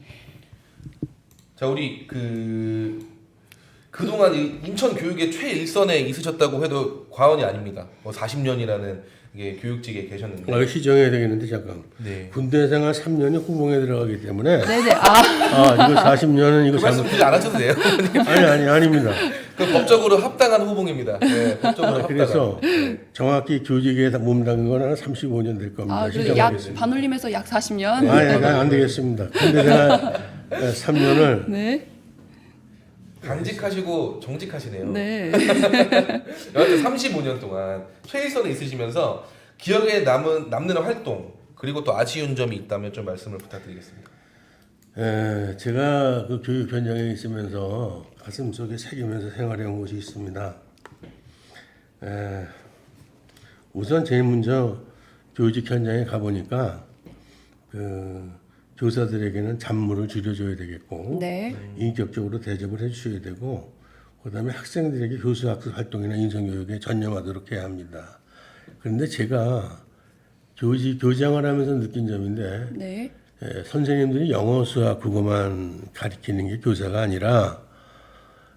[SPEAKER 2] 자, 우리 그동안 이 인천 교육의 최일선에 있으셨다고 해도 과언이 아닙니다. 뭐 40년이라는 이게 교육직에 계셨는데.
[SPEAKER 3] 시정해야 되겠는데 잠깐.
[SPEAKER 2] 네.
[SPEAKER 3] 군대 생활 3년이 후봉에 들어가기 때문에
[SPEAKER 1] 네네.
[SPEAKER 3] 이거 40년은 이거
[SPEAKER 2] 그 말씀 굳이 안 하셔도 돼요.
[SPEAKER 3] 아닙니다.
[SPEAKER 2] 그 법적으로 합당한 후봉입니다. 네, 법적으로 합당한.
[SPEAKER 3] 그래서 정확히 교직에 몸담은 건 한 35년 될 겁니다.
[SPEAKER 1] 아, 그래도 약
[SPEAKER 3] 시정하겠습니다.
[SPEAKER 1] 반올림에서 약 40년.
[SPEAKER 3] 안 되겠습니다. 군대 생활 3년을
[SPEAKER 1] 네.
[SPEAKER 2] 간직하시고 정직하시네요.
[SPEAKER 1] 네.
[SPEAKER 2] 여하튼 35년 동안 최일선에 있으시면서 기억에 남는 활동 그리고 또 아쉬운 점이 있다면 좀 말씀을 부탁드리겠습니다.
[SPEAKER 3] 제가 그 교육 현장에 있으면서 가슴속에 새기면서 생활해온 곳이 있습니다. 우선 제일 먼저 교직 현장에 가보니까 교사들에게는 잡무를 줄여줘야 되겠고
[SPEAKER 1] 네.
[SPEAKER 3] 인격적으로 대접을 해주셔야 되고 그다음에 학생들에게 교수학습 활동이나 인성교육에 전념하도록 해야 합니다. 그런데 제가 교장을 하면서 느낀 점인데
[SPEAKER 1] 네.
[SPEAKER 3] 선생님들이 영어, 수학, 국어만 가르치는 게 교사가 아니라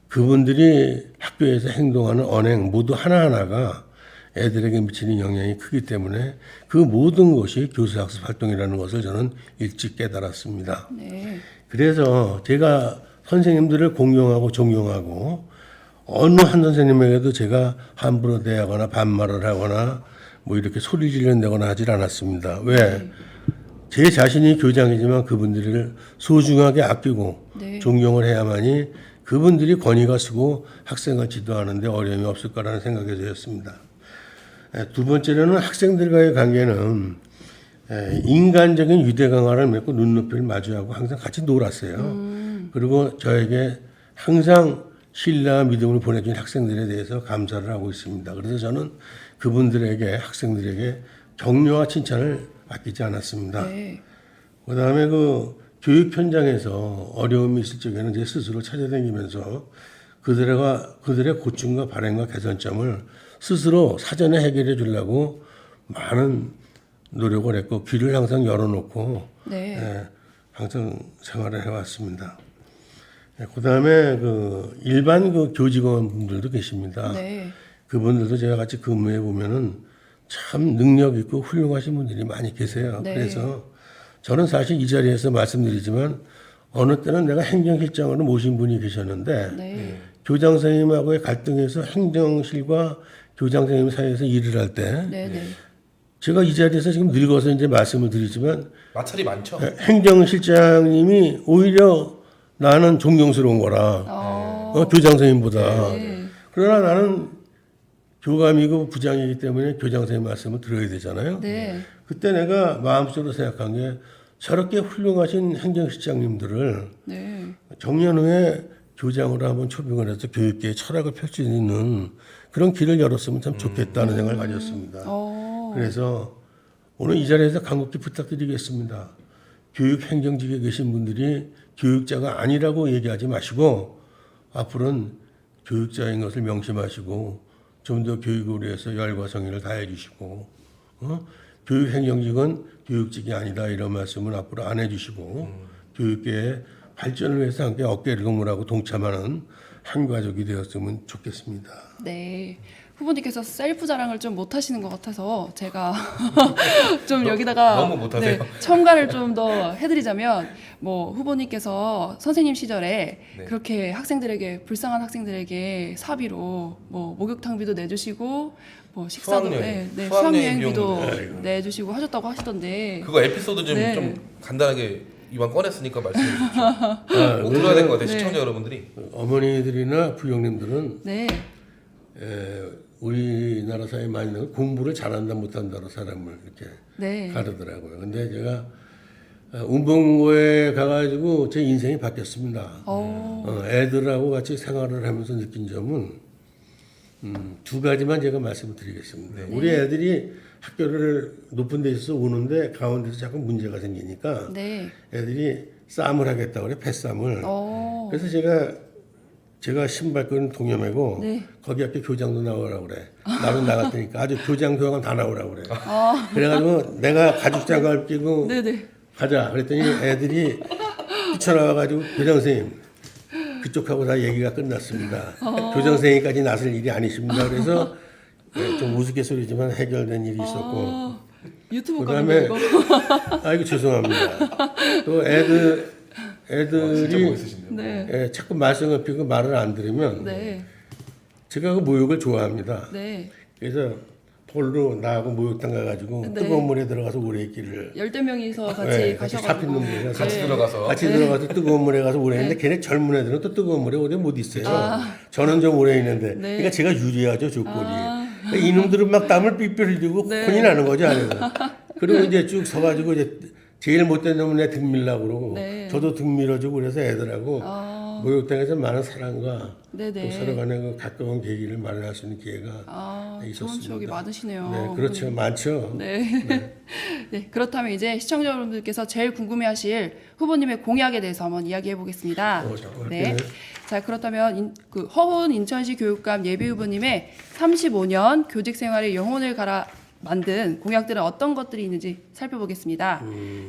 [SPEAKER 3] 그분들이 학교에서 행동하는 언행 모두 하나하나가 애들에게 미치는 영향이 크기 때문에 그 모든 것이 교수학습 활동이라는 것을 저는 일찍 깨달았습니다.
[SPEAKER 1] 네.
[SPEAKER 3] 그래서 제가 선생님들을 공경하고 존경하고 어느 한 선생님에게도 제가 함부로 대하거나 반말을 하거나 뭐 이렇게 소리 지른다거나 하질 않았습니다. 왜? 제 자신이 교장이지만 그분들을 소중하게 아끼고
[SPEAKER 1] 네.
[SPEAKER 3] 존경을 해야만이 그분들이 권위가 쓰고 학생을 지도하는 데 어려움이 없을 거라는 생각이 들었습니다. 두 번째로는 학생들과의 관계는 인간적인 유대 강화를 맺고 눈높이를 마주하고 항상 같이 놀았어요. 그리고 저에게 항상 신뢰와 믿음을 보내준 학생들에 대해서 감사를 하고 있습니다. 그래서 저는 그분들에게 학생들에게 격려와 칭찬을 아끼지 않았습니다.
[SPEAKER 1] 네.
[SPEAKER 3] 그다음에 그 교육 현장에서 어려움이 있을 적에는 제 스스로 찾아다니면서 그들의 고충과 발행과 개선점을 스스로 사전에 해결해 주려고 많은 노력을 했고 귀를 항상 열어놓고
[SPEAKER 1] 네.
[SPEAKER 3] 항상 생활을 해왔습니다. 그다음에 그 일반 그 교직원 분들도 계십니다.
[SPEAKER 1] 네.
[SPEAKER 3] 그분들도 제가 같이 근무해 보면은 참 능력 있고 훌륭하신 분들이 많이 계세요.
[SPEAKER 1] 네.
[SPEAKER 3] 그래서 저는 사실 이 자리에서 말씀드리지만 어느 때는 내가 행정실장으로 모신 분이 계셨는데
[SPEAKER 1] 네.
[SPEAKER 3] 교장 선생님하고의 갈등에서 행정실과 교장 선생님 사이에서 일을 할 때
[SPEAKER 1] 네. 네.
[SPEAKER 3] 제가 이 자리에서 지금 늙어서 이제 말씀을 드리지만
[SPEAKER 2] 마찰이 많죠.
[SPEAKER 3] 행정실장님이 오히려 나는 존경스러운 거라 교장 선생님보다.
[SPEAKER 1] 네.
[SPEAKER 3] 그러나 나는 교감이고 부장이기 때문에 교장 선생님 말씀을 들어야 되잖아요.
[SPEAKER 1] 네.
[SPEAKER 3] 그때 내가 마음속으로 생각한 게 저렇게 훌륭하신 행정실장님들을
[SPEAKER 1] 네.
[SPEAKER 3] 정년 후에 교장으로 한번 초빙을 해서 교육계의 철학을 펼칠 수 있는 그런 길을 열었으면 참 좋겠다는 생각을 가졌습니다. 그래서 오늘 이 자리에서 간곡히 부탁드리겠습니다. 교육 행정직에 계신 분들이 교육자가 아니라고 얘기하지 마시고 앞으로는 교육자인 것을 명심하시고 좀 더 교육을 위해서 열과 성의를 다해 주시고 교육 행정직은 교육직이 아니다 이런 말씀은 앞으로 안 해주시고 교육계의 발전을 위해서 함께 어깨를 동무하고 동참하는 한 가족이 되었으면 좋겠습니다.
[SPEAKER 1] 네. 후보님께서 셀프 자랑을 좀 못하시는 것 같아서 제가 좀 여기다가
[SPEAKER 2] 너무 못하세요.
[SPEAKER 1] 첨가를 좀 더 해드리자면 뭐 후보님께서 선생님 시절에
[SPEAKER 2] 네.
[SPEAKER 1] 그렇게 학생들에게 불쌍한 학생들에게 사비로 뭐 목욕탕비도 내주시고 뭐 식사도
[SPEAKER 2] 수학여행,
[SPEAKER 1] 네,
[SPEAKER 2] 수학여행
[SPEAKER 1] 수학여행비도
[SPEAKER 2] 비용도
[SPEAKER 1] 내주시고 하셨다고 하시던데
[SPEAKER 2] 그거 에피소드 좀,
[SPEAKER 1] 네.
[SPEAKER 2] 좀 간단하게 이왕 꺼냈으니까 말씀해 주십시오. 못 들어야 될 것 같아요.
[SPEAKER 1] 네.
[SPEAKER 2] 시청자 여러분들이.
[SPEAKER 3] 어머니들이나 부형님들은
[SPEAKER 1] 네.
[SPEAKER 3] 우리나라 사회에 많이 나오는 공부를 잘한다 못한다로 사람을 이렇게
[SPEAKER 1] 네.
[SPEAKER 3] 가르더라고요. 근데 제가 운봉고에 가가지고 제 인생이 바뀌었습니다. 애들하고 같이 생활을 하면서 느낀 점은 두 가지만 제가 말씀을 드리겠습니다. 우리 애들이 학교를 높은 데 있어서 오는데 가운데서 자꾸 문제가 생기니까
[SPEAKER 1] 네.
[SPEAKER 3] 애들이 싸움을 하겠다고 그래, 패싸움을.
[SPEAKER 1] 어.
[SPEAKER 3] 그래서 제가 신발끈 동여매고
[SPEAKER 1] 네.
[SPEAKER 3] 거기 앞에 교장도 나오라고 그래. 나는 나갈 테니까 아주 교장 교감 다 나오라고 그래. 그래가지고 내가 가죽 장갑을 끼고
[SPEAKER 1] 네네.
[SPEAKER 3] 가자. 그랬더니 애들이 뛰쳐나와가지고 교장 선생님 그쪽하고 다 얘기가 끝났습니다. 교장 선생님까지 나설 일이 아니십니다. 그래서 좀 우스갯소리지만 해결된 일이 있었고
[SPEAKER 1] 유튜브
[SPEAKER 3] 그다음에
[SPEAKER 1] 가면 이거.
[SPEAKER 3] 아이고 죄송합니다. 또
[SPEAKER 2] 진짜
[SPEAKER 3] 애들이
[SPEAKER 2] 멋있으신데요.
[SPEAKER 1] 네.
[SPEAKER 3] 자꾸 말썽을 피고 말을 안 들으면
[SPEAKER 1] 네.
[SPEAKER 3] 제가 그 모욕을 좋아합니다.
[SPEAKER 1] 네.
[SPEAKER 3] 그래서 돌로 나하고 목욕탕 가가지고
[SPEAKER 1] 네.
[SPEAKER 3] 뜨거운 물에 들어가서 오래 있기를
[SPEAKER 1] 열대 명이서 같이
[SPEAKER 3] 같이
[SPEAKER 1] 가셔가지고
[SPEAKER 3] 잡힌 놈들이랑
[SPEAKER 2] 같이 들어가서
[SPEAKER 3] 같이 들어가서 뜨거운 물에 가서 오래 있는데 걔네 젊은 애들은 또 뜨거운 물에 오래 못 있어요. 저는 좀 오래 있는데
[SPEAKER 1] 네.
[SPEAKER 3] 그러니까 제가 유리하죠 조건이. 그러니까 이놈들은 막 땀을 삐삐 흘리고
[SPEAKER 1] 네.
[SPEAKER 3] 혼이 나는 거죠 안에서. 그리고 이제 쭉 서가지고 이제 제일 못된 놈은 내 등 밀라고 그러고
[SPEAKER 1] 네.
[SPEAKER 3] 저도 등 밀어주고 그래서 애들하고 목욕탕에서 많은 사랑과
[SPEAKER 1] 네네.
[SPEAKER 3] 또 서로 간의 그 가까운 계기를 마련할 수 있는 기회가
[SPEAKER 1] 좋은
[SPEAKER 3] 있었습니다.
[SPEAKER 1] 추억이 많으시네요.
[SPEAKER 3] 네, 그렇죠. 많죠.
[SPEAKER 1] 네. 네. 그렇다면 이제 시청자 여러분들께서 제일 궁금해하실 후보님의 공약에 대해서 한번 이야기해 보겠습니다. 네. 자, 그렇다면 그 허훈 인천시 교육감 예비 후보님의 35년 교직 생활의 영혼을 갈아 만든 공약들은 어떤 것들이 있는지 살펴보겠습니다.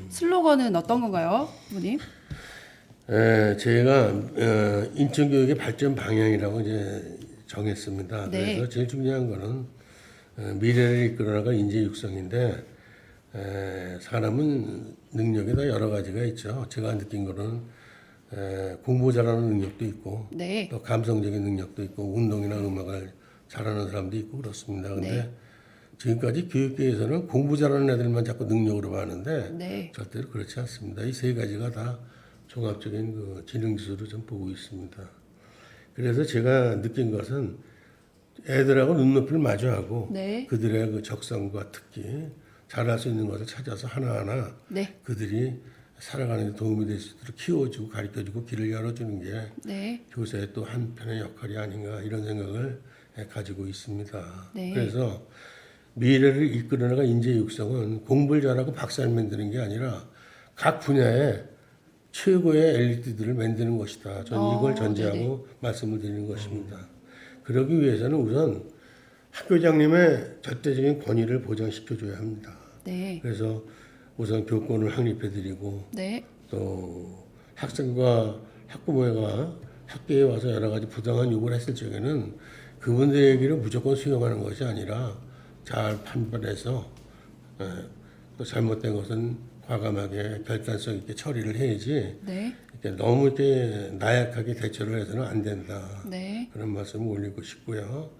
[SPEAKER 1] 슬로건은 어떤 건가요, 후보님?
[SPEAKER 3] 제가 인천교육의 발전 방향이라고 이제 정했습니다.
[SPEAKER 1] 네.
[SPEAKER 3] 그래서 제일 중요한 거는 미래를 이끌어나갈 인재 육성인데 사람은 능력이 다 여러 가지가 있죠. 제가 느낀 거는 공부 잘하는 능력도 있고
[SPEAKER 1] 네.
[SPEAKER 3] 또 감성적인 능력도 있고 운동이나 음악을 잘하는 사람도 있고 그렇습니다. 근데
[SPEAKER 1] 네.
[SPEAKER 3] 지금까지 교육계에서는 공부 잘하는 애들만 자꾸 능력으로 봐는데
[SPEAKER 1] 네.
[SPEAKER 3] 절대로 그렇지 않습니다. 이 세 가지가 다 종합적인 그 지능 지수로 좀 보고 있습니다. 그래서 제가 느낀 것은 애들하고 눈높이를 마주하고
[SPEAKER 1] 네.
[SPEAKER 3] 그들의 그 적성과 특기 잘할 수 있는 것을 찾아서 하나하나
[SPEAKER 1] 네.
[SPEAKER 3] 그들이 살아가는 데 도움이 될 수 있도록 키워주고 가르쳐주고 길을 열어주는 게
[SPEAKER 1] 네.
[SPEAKER 3] 교사의 또 한편의 역할이 아닌가 이런 생각을 가지고 있습니다.
[SPEAKER 1] 네.
[SPEAKER 3] 그래서 미래를 이끌어나갈 인재 육성은 공부를 잘하고 박사를 만드는 게 아니라 각 분야의 최고의 엘리트들을 만드는 것이다. 저는 이걸 전제하고 말씀을 드리는 것입니다. 그러기 위해서는 우선 학교장님의 절대적인 권위를 보장시켜줘야 합니다.
[SPEAKER 1] 네.
[SPEAKER 3] 그래서 우선 교권을 확립해드리고
[SPEAKER 1] 네.
[SPEAKER 3] 또 학생과 학부모가 학교에 와서 여러 가지 부당한 요구를 했을 적에는 그분들의 얘기를 무조건 수용하는 것이 아니라 잘 판단해서 또 잘못된 것은 과감하게 결단성 있게 처리를 해야지
[SPEAKER 1] 네.
[SPEAKER 3] 이렇게 너무 이렇게 나약하게 대처를 해서는 안 된다.
[SPEAKER 1] 네.
[SPEAKER 3] 그런 말씀을 올리고 싶고요.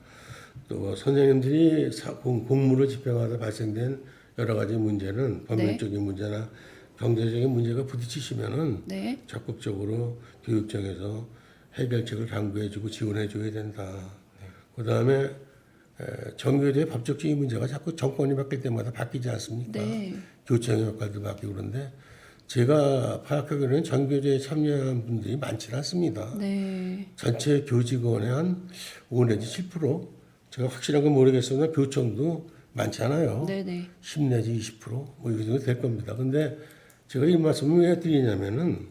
[SPEAKER 3] 또 선생님들이 공무를 집행하다 발생된 여러 가지 문제는 법률적인 문제나 경제적인 문제가 부딪히시면은
[SPEAKER 1] 네.
[SPEAKER 3] 적극적으로 교육청에서 해결책을 강구해주고 지원해줘야 된다. 그다음에 정교조의 법적적인 문제가 자꾸 정권이 바뀔 때마다 바뀌지 않습니까?
[SPEAKER 1] 네.
[SPEAKER 3] 교육청의 역할도 바뀌고 그런데 제가 파악하기로는 정교조에 참여한 분들이 많지 않습니다.
[SPEAKER 1] 네.
[SPEAKER 3] 전체 교직원의 한 5 내지 7%? 제가 확실한 건 모르겠으나 교청도 많지 않아요.
[SPEAKER 1] 네. 네.
[SPEAKER 3] 10 내지 20%뭐 이 정도 될 겁니다. 근데 제가 이 말씀을 왜 드리냐면은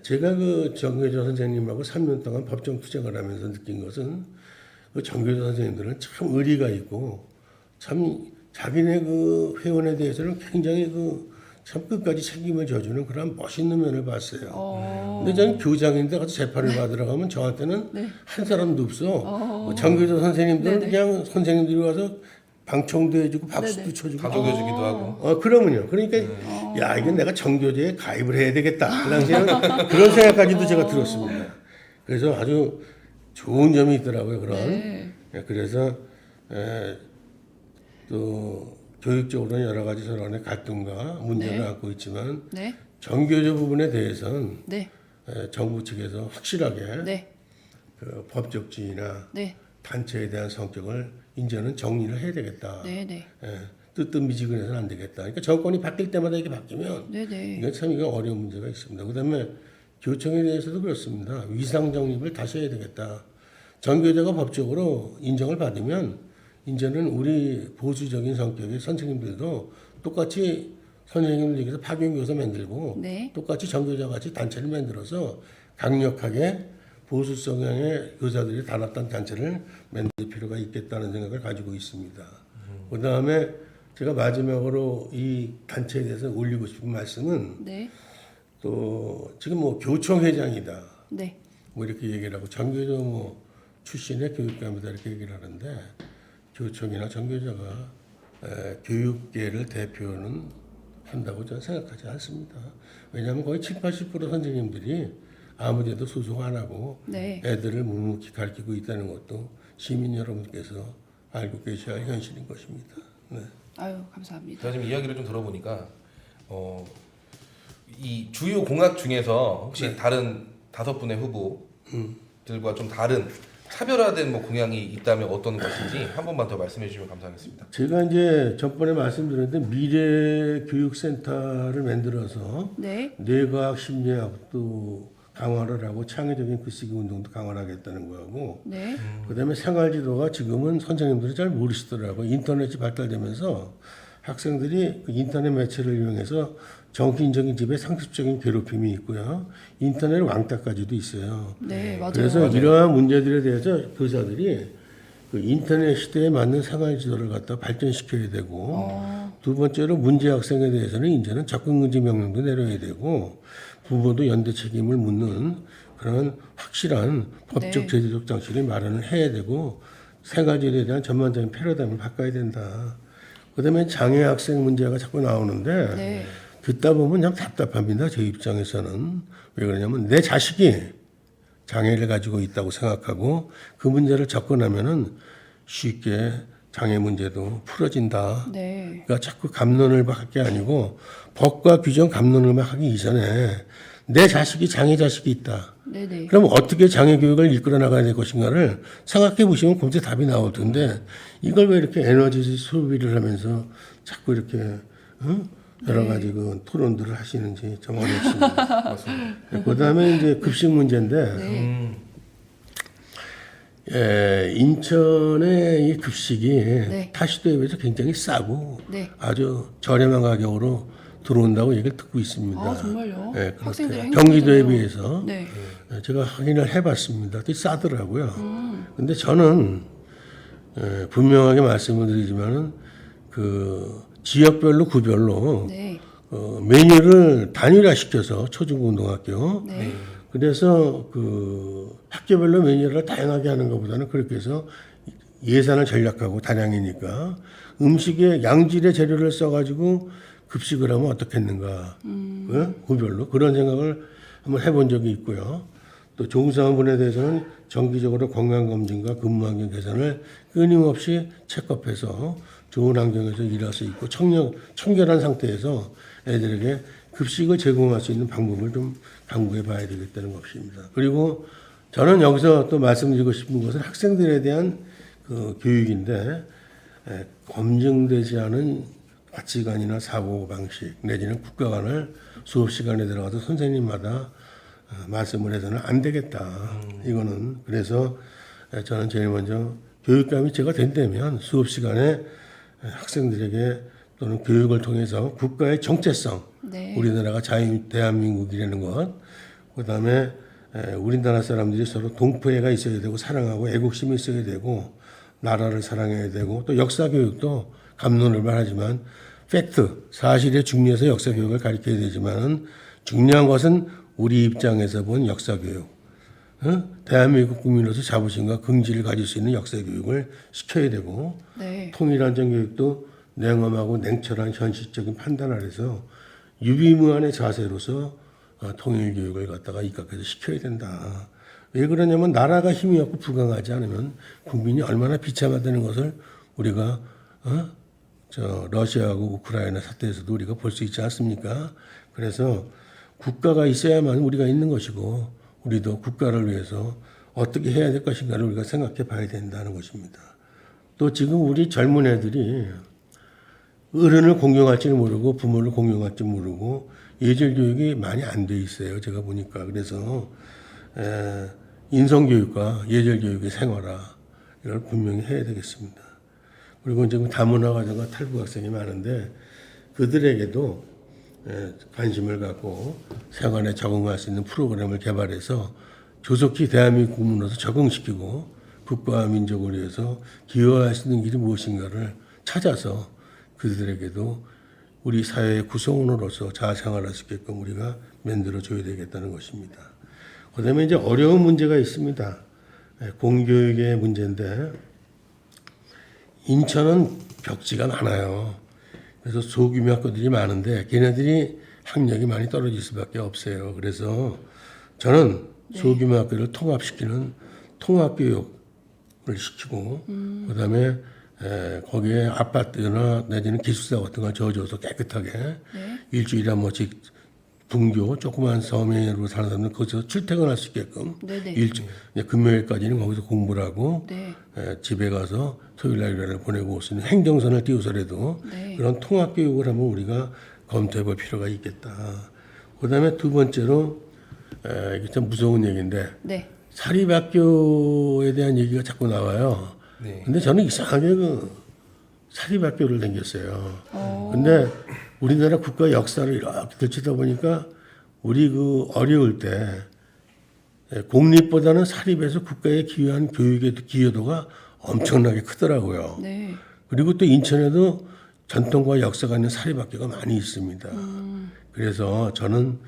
[SPEAKER 3] 제가 그 정교조 선생님하고 3년 동안 법정 투쟁을 하면서 느낀 것은 그 정교조 선생님들은 참 의리가 있고 참 자기네 그 회원에 대해서는 굉장히 그 참 끝까지 책임을 져주는 그런 멋있는 면을 봤어요. 근데 저는 교장인데 가서 재판을 받으러 가면 저한테는 한 사람도 없어. 정교조 선생님들은 그냥 선생님들이 와서 방청도 해주고 박수도 쳐주고
[SPEAKER 2] 다 녹여주기도 하고.
[SPEAKER 3] 그러면요. 그러니까 야 이건 내가 정교조에 가입을 해야 되겠다. 그 당시에는 그런 생각까지도 제가 들었습니다. 그래서 아주 좋은 점이 있더라고요. 그런.
[SPEAKER 1] 네.
[SPEAKER 3] 그래서 또 교육적으로는 여러 가지 서로 간의 갈등과 문제를 안고 있지만
[SPEAKER 1] 네.
[SPEAKER 3] 정교조 부분에 대해서는
[SPEAKER 1] 네.
[SPEAKER 3] 정부 측에서 확실하게
[SPEAKER 1] 네.
[SPEAKER 3] 그 법적 지위나
[SPEAKER 1] 네.
[SPEAKER 3] 단체에 대한 성격을 이제는 정리를 해야 되겠다.
[SPEAKER 1] 네. 네.
[SPEAKER 3] 뜨뜻미지근해서는 안 되겠다. 그러니까 정권이 바뀔 때마다 이게 바뀌면
[SPEAKER 1] 네. 네.
[SPEAKER 3] 이건 참 이거 어려운 문제가 있습니다. 그다음에 교청에 대해서도 그렇습니다. 위상 정립을 다시 해야 되겠다. 정교조가 법적으로 인정을 받으면 이제는 우리 보수적인 성격의 선생님들도 똑같이 선생님들 얘기해서 파견교사 만들고
[SPEAKER 1] 네.
[SPEAKER 3] 똑같이 정교조 같이 단체를 만들어서 강력하게 보수 성향의 교사들이 단합한 단체를 만들 필요가 있겠다는 생각을 가지고 있습니다. 그다음에 제가 마지막으로 이 단체에 대해서 올리고 싶은 말씀은
[SPEAKER 1] 네.
[SPEAKER 3] 또 지금 뭐 교청 회장이다
[SPEAKER 1] 네.
[SPEAKER 3] 뭐 이렇게 얘기를 하고 정교조 뭐 출신의 교육감이다 이렇게 얘기를 하는데 교청이나 정교조가 교육계를 대표는 한다고 저는 생각하지 않습니다. 왜냐하면 거의 70~80% 선생님들이 아무데도 소속 안 하고
[SPEAKER 1] 네.
[SPEAKER 3] 애들을 묵묵히 가르치고 있다는 것도 시민 여러분께서 알고 계셔야 할 현실인 것입니다. 네.
[SPEAKER 1] 아유, 감사합니다.
[SPEAKER 2] 제가 지금 이야기를 좀 들어보니까 이 주요 공학 중에서 혹시 다른 5분의 후보들과 좀 다른 차별화된 뭐 공약이 있다면 어떤 것인지 한 번만 더 말씀해 주시면 감사하겠습니다.
[SPEAKER 3] 제가 이제 전번에 말씀드렸는데 미래교육센터를 만들어서
[SPEAKER 1] 네.
[SPEAKER 3] 뇌과학, 심리학도 강화를 하고 창의적인 글쓰기 운동도 강화하겠다는 거하고
[SPEAKER 1] 네.
[SPEAKER 3] 그다음에 생활지도가 지금은 선생님들이 잘 모르시더라고요. 인터넷이 발달되면서 학생들이 그 인터넷 매체를 이용해서 정신적인 집에 상습적인 괴롭힘이 있고요. 인터넷 왕따까지도 있어요.
[SPEAKER 1] 네. 맞아요.
[SPEAKER 3] 그래서 이러한 문제들에 대해서 교사들이 그 인터넷 시대에 맞는 생활지도를 갖다 발전시켜야 되고 두 번째로 문제 학생에 대해서는 이제는 접근금지 명령도 내려야 되고 부모도 연대 책임을 묻는 그런 확실한 법적
[SPEAKER 1] 네.
[SPEAKER 3] 제도적 장치를 마련을 해야 되고 생활지도에 대한 전반적인 패러다임을 바꿔야 된다. 그다음에 장애 학생 문제가 자꾸 나오는데
[SPEAKER 1] 네.
[SPEAKER 3] 듣다 보면 참 답답합니다. 제 입장에서는. 왜 그러냐면 내 자식이 장애를 가지고 있다고 생각하고 그 문제를 접근하면은 쉽게 장애 문제도 풀어진다.
[SPEAKER 1] 네.
[SPEAKER 3] 그러니까 자꾸 감론을 할 게 아니고 법과 규정 감론을 막 하기 이전에 내 자식이 장애 자식이 있다.
[SPEAKER 1] 네네.
[SPEAKER 3] 그럼 어떻게 장애 교육을 이끌어 나가야 될 것인가를 생각해 보시면 금세 답이 나올 텐데 이걸 왜 이렇게 에너지 소비를 하면서 자꾸 이렇게 여러 가지 그 토론들을 하시는지 좀 어렵습니다. 그다음에 이제 급식 문제인데
[SPEAKER 1] 네.
[SPEAKER 3] 인천의 이 급식이
[SPEAKER 1] 네.
[SPEAKER 3] 타시도에 비해서 굉장히 싸고
[SPEAKER 1] 네.
[SPEAKER 3] 아주 저렴한 가격으로 들어온다고 얘기를 듣고 있습니다.
[SPEAKER 1] 아, 정말요?
[SPEAKER 3] 네,
[SPEAKER 1] 학생들이
[SPEAKER 3] 그렇대요. 경기도에
[SPEAKER 1] 행복하잖아요.
[SPEAKER 3] 비해서
[SPEAKER 1] 네.
[SPEAKER 3] 제가 확인을 해봤습니다. 되게 싸더라고요. 근데 저는 분명하게 말씀을 드리지만은 그 지역별로 구별로
[SPEAKER 1] 네.
[SPEAKER 3] 메뉴를 단일화시켜서 초중고등학교
[SPEAKER 1] 네.
[SPEAKER 3] 그래서 그 학교별로 메뉴를 다양하게 하는 것보다는 그렇게 해서 예산을 절약하고 다량이니까 음식에 양질의 재료를 써가지고 급식을 하면 어떻겠는가 구별로 그런 생각을 한번 해본 적이 있고요. 또 종사원분에 대해서는 정기적으로 건강검진과 근무환경 개선을 끊임없이 체크업해서 좋은 환경에서 일할 수 있고 청결한 상태에서 애들에게 급식을 제공할 수 있는 방법을 좀 강구해 봐야 되겠다는 것입니다. 그리고 저는 여기서 또 말씀드리고 싶은 것은 학생들에 대한 그 교육인데 검증되지 않은 가치관이나 사고방식 내지는 국가관을 수업 시간에 들어가서 선생님마다 말씀을 해서는 안 되겠다. 이거는 그래서 저는 제일 먼저 교육감이 제가 된다면 수업 시간에 학생들에게 또는 교육을 통해서 국가의 정체성,
[SPEAKER 1] 네.
[SPEAKER 3] 우리나라가 대한민국이라는 것, 그다음에 우리나라 사람들이 서로 동포애가 있어야 되고 사랑하고 애국심이 있어야 되고 나라를 사랑해야 되고 또 역사 교육도 갑론을 말하지만 팩트, 사실에 중요해서 역사 교육을 가르쳐야 되지만은 중요한 것은 우리 입장에서 본 역사 교육. 대한민국 국민으로서 자부심과 긍지를 가질 수 있는 역사 교육을 시켜야 되고
[SPEAKER 1] 네.
[SPEAKER 3] 통일안전 교육도 냉엄하고 냉철한 현실적인 판단 아래서 유비무환의 자세로서 통일 교육을 갖다가 입각해서 시켜야 된다. 왜 그러냐면 나라가 힘이 없고 부강하지 않으면 국민이 얼마나 비참하다는 것을 우리가 러시아하고 우크라이나 사태에서도 우리가 볼 수 있지 않습니까? 그래서 국가가 있어야만 우리가 있는 것이고 우리도 국가를 위해서 어떻게 해야 될 것인가를 우리가 생각해 봐야 된다는 것입니다. 또 지금 우리 젊은 애들이 어른을 공경할지를 모르고 부모를 공경할지 모르고 예절 교육이 많이 안 돼 있어요. 제가 보니까. 그래서 인성교육과 예절 교육의 생활화 이걸 분명히 해야 되겠습니다. 그리고 지금 다문화 가정과 탈북 학생이 많은데 그들에게도 관심을 갖고 생활에 적응할 수 있는 프로그램을 개발해서 조속히 대한민국 국민으로서 적응시키고 국가와 민족을 위해서 기여할 수 있는 길이 무엇인가를 찾아서 그들에게도 우리 사회의 구성원으로서 자아생활할 수 있게끔 우리가 만들어줘야 되겠다는 것입니다. 그다음에 이제 어려운 문제가 있습니다. 공교육의 문제인데 인천은 벽지가 많아요. 그래서 소규모 학교들이 많은데 걔네들이 학력이 많이 떨어질 수밖에 없어요. 그래서 저는 소규모 학교를 통합시키는 통합교육을 시키고 그다음에 거기에 아파트나 내지는 기숙사 같은 걸 지어줘서 깨끗하게 일주일에 한 번씩 분교 조그만 섬으로 사는 사람들 거기서 출퇴근할 수 있게끔
[SPEAKER 1] 네네.
[SPEAKER 3] 금요일까지는 거기서 공부를 하고
[SPEAKER 1] 네.
[SPEAKER 3] 집에 가서 토요일날 일요일날 보내고 올 수 있는 행정선을 띄워서라도
[SPEAKER 1] 네.
[SPEAKER 3] 그런 통합교육을 한번 우리가 검토해 볼 필요가 있겠다. 그다음에 두 번째로 이게 참 무서운 얘기인데
[SPEAKER 1] 네.
[SPEAKER 3] 사립학교에 대한 얘기가 자꾸 나와요.
[SPEAKER 2] 네.
[SPEAKER 3] 근데 저는 이상하게 그 사립학교를 다녔어요. 근데 우리나라 국가 역사를 이렇게 들추다 보니까 우리 그 어려울 때 공립보다는 사립에서 국가에 기여한 교육의 기여도가 엄청나게 크더라고요.
[SPEAKER 1] 네.
[SPEAKER 3] 그리고 또 인천에도 전통과 역사가 있는 사립학교가 많이 있습니다. 그래서 저는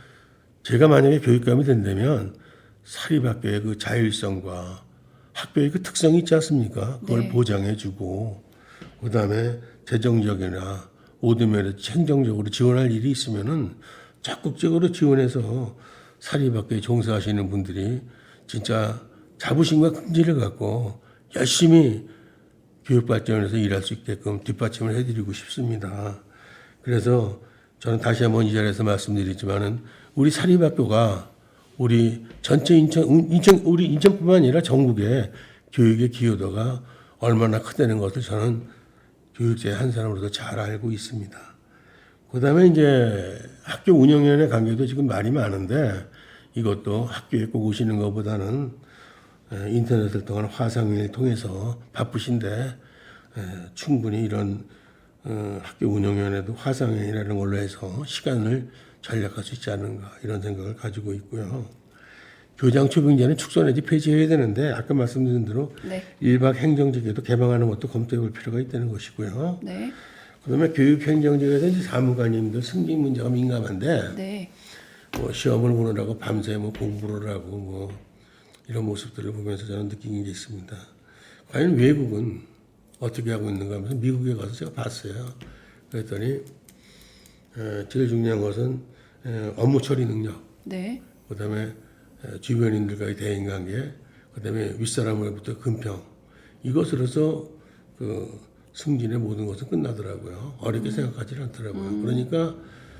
[SPEAKER 3] 제가 만약에 교육감이 된다면 사립학교의 그 자율성과 학교의 그 특성이 있지 않습니까? 그걸
[SPEAKER 1] 네.
[SPEAKER 3] 보장해주고 그다음에 재정적이나 모든 면에서 행정적으로 지원할 일이 있으면은 적극적으로 지원해서 사립학교에 종사하시는 분들이 진짜 자부심과 긍지를 갖고 열심히 교육 발전에서 일할 수 있게끔 뒷받침을 해드리고 싶습니다. 그래서 저는 다시 한번 이 자리에서 말씀드리지만은 우리 사립학교가 우리 전체 우리 인천뿐만 아니라 전국의 교육의 기여도가 얼마나 크다는 것을 저는 교육제 한 사람으로서 잘 알고 있습니다. 그다음에 이제 학교 운영위원회 관계도 지금 말이 많은데 이것도 학교에 꼭 오시는 것보다는 인터넷을 통한 화상회의를 통해서 바쁘신데 충분히 이런 학교 운영위원회도 화상회의라는 걸로 해서 시간을 전략할 수 있지 않은가 이런 생각을 가지고 있고요. 교장 초빙제는 축소 내지 폐지해야 되는데 아까 말씀드린 대로
[SPEAKER 1] 네.
[SPEAKER 3] 1박 행정직에도 개방하는 것도 검토해 볼 필요가 있다는 것이고요.
[SPEAKER 1] 네.
[SPEAKER 3] 그다음에 교육행정직에서 이제 사무관님들 승진 문제가 민감한데
[SPEAKER 1] 네.
[SPEAKER 3] 뭐 시험을 보느라고 밤새 뭐 공부를 하고 뭐 이런 모습들을 보면서 저는 느낀 게 있습니다. 과연 외국은 어떻게 하고 있는가 하면서 미국에 가서 제가 봤어요. 그랬더니 제일 중요한 것은 업무 처리 능력,
[SPEAKER 1] 네.
[SPEAKER 3] 그다음에 주변인들과의 대인관계, 그다음에 윗사람으로부터 금평 이것으로서 그 승진의 모든 것은 끝나더라고요. 어렵게 생각하지 않더라고요. 그러니까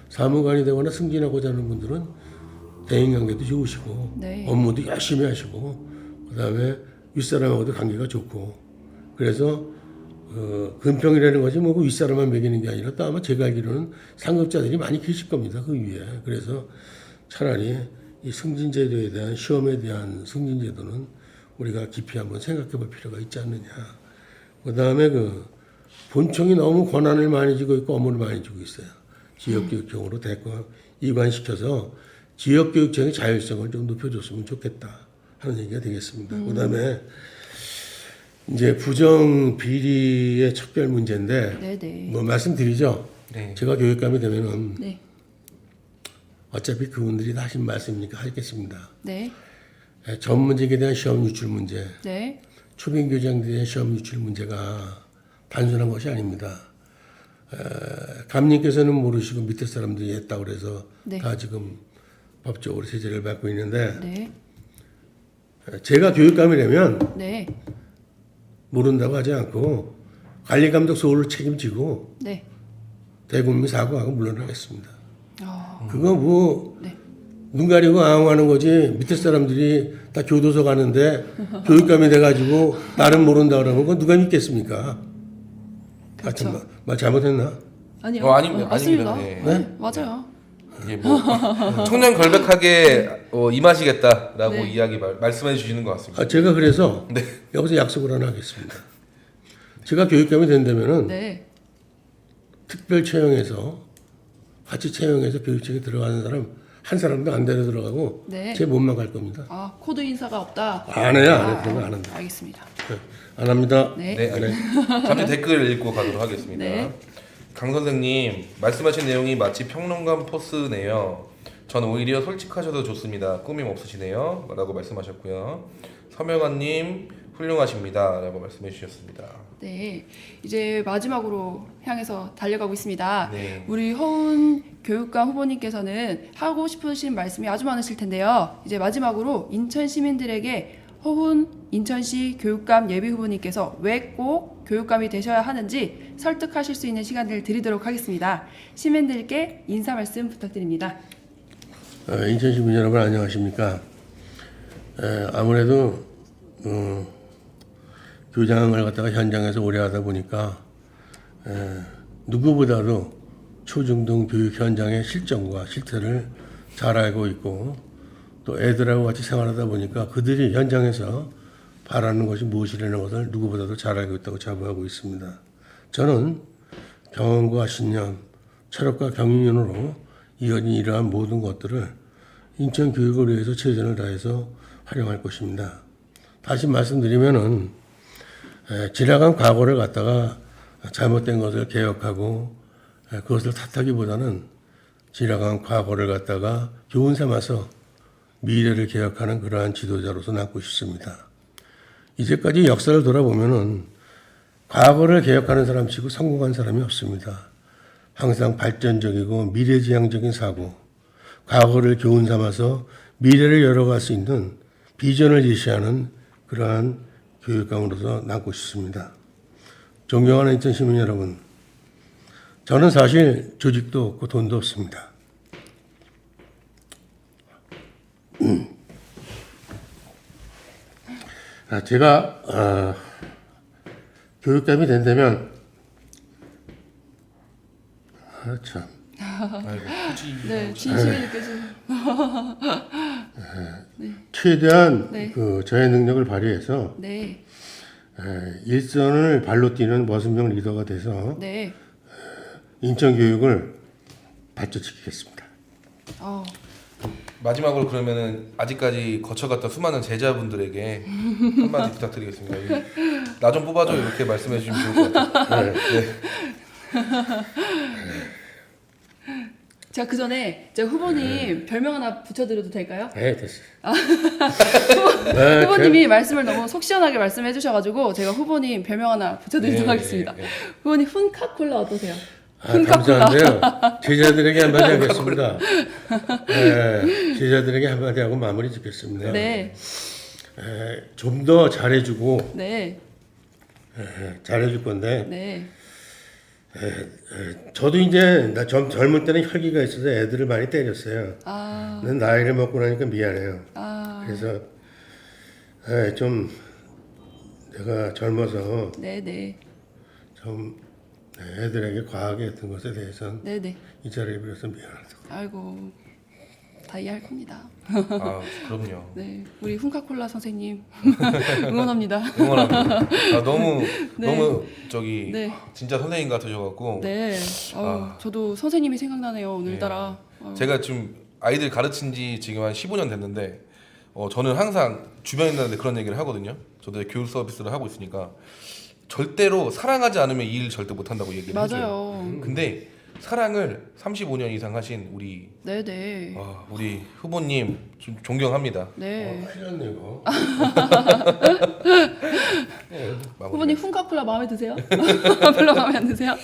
[SPEAKER 3] 사무관이 되거나 승진하고자 하는 분들은 대인관계도 좋으시고
[SPEAKER 1] 네.
[SPEAKER 3] 업무도 열심히 하시고 그다음에 윗사람하고도 관계가 좋고 그래서 금평이라는 것이 뭐 그 윗사람만 먹이는 게 아니라 또 아마 제가 알기로는 상급자들이 많이 계실 겁니다. 그 위에. 그래서 차라리 이 승진제도에 대한 시험에 대한 승진제도는 우리가 깊이 한번 생각해 볼 필요가 있지 않느냐. 그다음에 그 본청이 너무 권한을 많이 쥐고 있고 업무를 많이 쥐고 있어요. 지역교육청으로 대거 이관시켜서 지역교육청의 자율성을 좀 높여줬으면 좋겠다 하는 얘기가 되겠습니다. 그다음에 이제 부정 비리의 척결 문제인데
[SPEAKER 1] 네네.
[SPEAKER 3] 뭐 말씀드리죠.
[SPEAKER 2] 네.
[SPEAKER 3] 제가 교육감이 되면은
[SPEAKER 1] 네.
[SPEAKER 3] 어차피 그분들이 다 하신 말씀이니까 하겠습니다.
[SPEAKER 1] 네.
[SPEAKER 3] 전문직에 대한 시험 유출 문제,
[SPEAKER 1] 네.
[SPEAKER 3] 초빙교장들에 대한 시험 유출 문제가 단순한 것이 아닙니다. 감님께서는 모르시고 밑에 사람들이 했다고 그래서
[SPEAKER 1] 네.
[SPEAKER 3] 다 지금 법적으로 제재를 받고 있는데
[SPEAKER 1] 네.
[SPEAKER 3] 제가 교육감이라면
[SPEAKER 1] 네.
[SPEAKER 3] 모른다고 하지 않고 관리감독 소홀을 책임지고
[SPEAKER 1] 네.
[SPEAKER 3] 대국민 사과하고 물러나겠습니다.
[SPEAKER 1] 어,
[SPEAKER 3] 그거 뭐
[SPEAKER 1] 네.
[SPEAKER 3] 눈 가리고 아웅하는 거지 밑에 사람들이 다 교도소 가는데 교육감이 돼가지고 나는 모른다 그러면 그건 누가 믿겠습니까?
[SPEAKER 1] 그렇죠.
[SPEAKER 3] 하여튼 말 잘못했나?
[SPEAKER 1] 아니요.
[SPEAKER 2] 아닙니다.
[SPEAKER 1] 맞습니다.
[SPEAKER 2] 아닙니다.
[SPEAKER 1] 네. 맞아요.
[SPEAKER 2] 이게 뭐 청년 결백하게 임하시겠다라고
[SPEAKER 1] 네.
[SPEAKER 2] 이야기 말씀해 주시는 것 같습니다.
[SPEAKER 3] 제가 그래서
[SPEAKER 2] 네.
[SPEAKER 3] 여기서 약속을 하나 하겠습니다. 제가 교육감이 된다면은
[SPEAKER 1] 네.
[SPEAKER 3] 특별 채용해서 같이 채용해서 교육청에 들어가는 사람 한 사람도 안 데려 들어가고
[SPEAKER 1] 네.
[SPEAKER 3] 제 몸만 갈 겁니다.
[SPEAKER 1] 아, 코드 인사가 없다.
[SPEAKER 3] 안 해요, 안 해. 그런 거 안 한다.
[SPEAKER 1] 알겠습니다.
[SPEAKER 3] 네, 안 합니다.
[SPEAKER 1] 네.
[SPEAKER 2] 네, 잠시 댓글 읽고 가도록 하겠습니다.
[SPEAKER 1] 네.
[SPEAKER 2] 강 선생님, 말씀하신 내용이 마치 평론가 포스네요. 전 오히려 솔직하셔도 좋습니다. 꾸밈 없으시네요. 라고 말씀하셨고요. 서명환님, 훌륭하십니다. 라고 말씀해 주셨습니다.
[SPEAKER 1] 네, 이제 마지막으로 향해서 달려가고 있습니다.
[SPEAKER 2] 네.
[SPEAKER 1] 우리 허운 교육감 후보님께서는 하고 싶으신 말씀이 아주 많으실 텐데요. 이제 마지막으로 인천 시민들에게 허운 인천시 교육감 예비 후보님께서 왜 꼭 교육감이 되셔야 하는지 설득하실 수 있는 시간을 드리도록 하겠습니다. 시민들께 인사 말씀 부탁드립니다.
[SPEAKER 3] 인천 시민 여러분 안녕하십니까? 아무래도 교장을 갖다가 현장에서 오래 하다 보니까 누구보다도 초중등 교육 현장의 실정과 실태를 잘 알고 있고 또 애들하고 같이 생활하다 보니까 그들이 현장에서 바라는 것이 무엇이라는 것을 누구보다도 잘 알고 있다고 자부하고 있습니다. 저는 경험과 신념, 철학과 경륜으로 이어진 이러한 모든 것들을 인천 교육을 위해서 최선을 다해서 활용할 것입니다. 다시 말씀드리면은 지나간 과거를 갖다가 잘못된 것을 개혁하고 그것을 탓하기보다는 지나간 과거를 갖다가 교훈 삼아서 미래를 개혁하는 그러한 지도자로서 남고 싶습니다. 이제까지 역사를 돌아보면은 과거를 개혁하는 사람 치고 성공한 사람이 없습니다. 항상 발전적이고 미래지향적인 사고, 과거를 교훈 삼아서 미래를 열어갈 수 있는 비전을 제시하는 그러한 교육감으로서 남고 싶습니다. 존경하는 인천 시민 여러분, 저는 사실 조직도 없고 돈도 없습니다. 제가 교육감이 된다면 참
[SPEAKER 2] 아이고, 굳이
[SPEAKER 1] 네, 진심이 느껴지는.
[SPEAKER 3] 최대한
[SPEAKER 1] 네.
[SPEAKER 3] 그 저의 능력을 발휘해서
[SPEAKER 1] 네,
[SPEAKER 3] 일선을 발로 뛰는 머슴형 리더가 돼서
[SPEAKER 1] 네.
[SPEAKER 3] 인천 교육을 발전시키겠습니다.
[SPEAKER 1] 어,
[SPEAKER 2] 마지막으로 그러면은 아직까지 거쳐갔던 수많은 제자분들에게 한마디 부탁드리겠습니다. 나 좀 뽑아줘 이렇게 말씀해 주시면 좋을 것 같아요. 네.
[SPEAKER 1] 제가 그 전에 제가 후보님 별명 하나 붙여드려도 될까요?
[SPEAKER 3] 네, 됐어요.
[SPEAKER 1] 후보님이 말씀을 너무 속 시원하게 말씀해 주셔가지고 제가 후보님 별명 하나 붙여드리도록
[SPEAKER 2] 네,
[SPEAKER 1] 하겠습니다.
[SPEAKER 2] 네, 네.
[SPEAKER 1] 후보님 훈카콜라 어떠세요?
[SPEAKER 3] 감사한데요. 제자들에게 한마디 하겠습니다. 네, 제자들에게 한마디 하고 마무리 짓겠습니다.
[SPEAKER 1] 네,
[SPEAKER 3] 좀 더 잘해주고
[SPEAKER 1] 네,
[SPEAKER 3] 잘해줄 건데
[SPEAKER 1] 네,
[SPEAKER 3] 저도 이제 나 젊을 때는 혈기가 있어서 애들을 많이 때렸어요.
[SPEAKER 1] 아,
[SPEAKER 3] 난 나이를 먹고 나니까 미안해요.
[SPEAKER 1] 아,
[SPEAKER 3] 그래서 좀 내가 젊어서
[SPEAKER 1] 네, 네,
[SPEAKER 3] 좀 애들에게 과하게 했던 것에 대해서는
[SPEAKER 1] 네, 네.
[SPEAKER 3] 이 자리를 빌어서 미안하다고.
[SPEAKER 1] 아이고, 다 이해할 겁니다.
[SPEAKER 2] 아, 그럼요.
[SPEAKER 1] 네, 우리 훈카콜라 선생님 응원합니다.
[SPEAKER 2] 응원합니다. 너무
[SPEAKER 1] 네.
[SPEAKER 2] 너무 저기
[SPEAKER 1] 네.
[SPEAKER 2] 진짜 선생님 같으셔갖고
[SPEAKER 1] 네, 저도 선생님이 생각나네요 오늘따라.
[SPEAKER 2] 제가 지금 아이들 가르친 지 지금 한 15년 됐는데 저는 항상 주변에 있는데 그런 얘기를 하거든요. 저도 교육 서비스를 하고 있으니까 절대로 사랑하지 않으면 이 일 절대 못한다고 얘기를 해줘요.
[SPEAKER 1] 맞아요.
[SPEAKER 2] 근데 사랑을 35년 이상 하신
[SPEAKER 1] 네, 네,
[SPEAKER 2] 우리 후보님 좀 존경합니다.
[SPEAKER 1] 네.
[SPEAKER 3] 큰일 났네 이거.
[SPEAKER 1] 후보님 훈카콜라 마음에 드세요? 별로 마음에 안 드세요?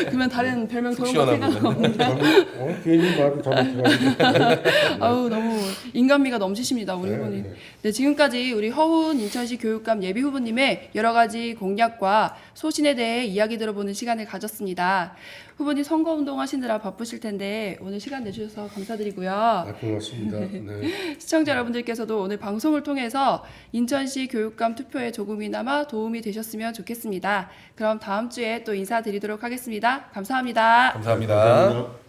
[SPEAKER 1] 그러면 다른 별명
[SPEAKER 2] 속
[SPEAKER 1] 좋은 거 생각
[SPEAKER 2] 시원합니다.
[SPEAKER 1] 없는데?
[SPEAKER 3] 괜히 말을 잘못해가지고.
[SPEAKER 1] 아우 너무 인간미가 넘치십니다 우리 후보님. 네, 지금까지 우리 허훈 인천시 교육감 예비 후보님의 여러 가지 공약과 소신에 대해 이야기 들어보는 시간을 가졌습니다. 후보님 선거운동 하시느라 바쁘실 텐데 오늘 시간 내주셔서 감사드리고요.
[SPEAKER 3] 고맙습니다. 네.
[SPEAKER 1] 시청자 여러분들께서도 오늘 방송을 통해서 인천시 교육감 투표에 조금이나마 도움이 되셨으면 좋겠습니다. 그럼 다음 주에 또 인사드리도록 하겠습니다. 감사합니다.
[SPEAKER 2] 감사합니다.
[SPEAKER 3] 감사합니다.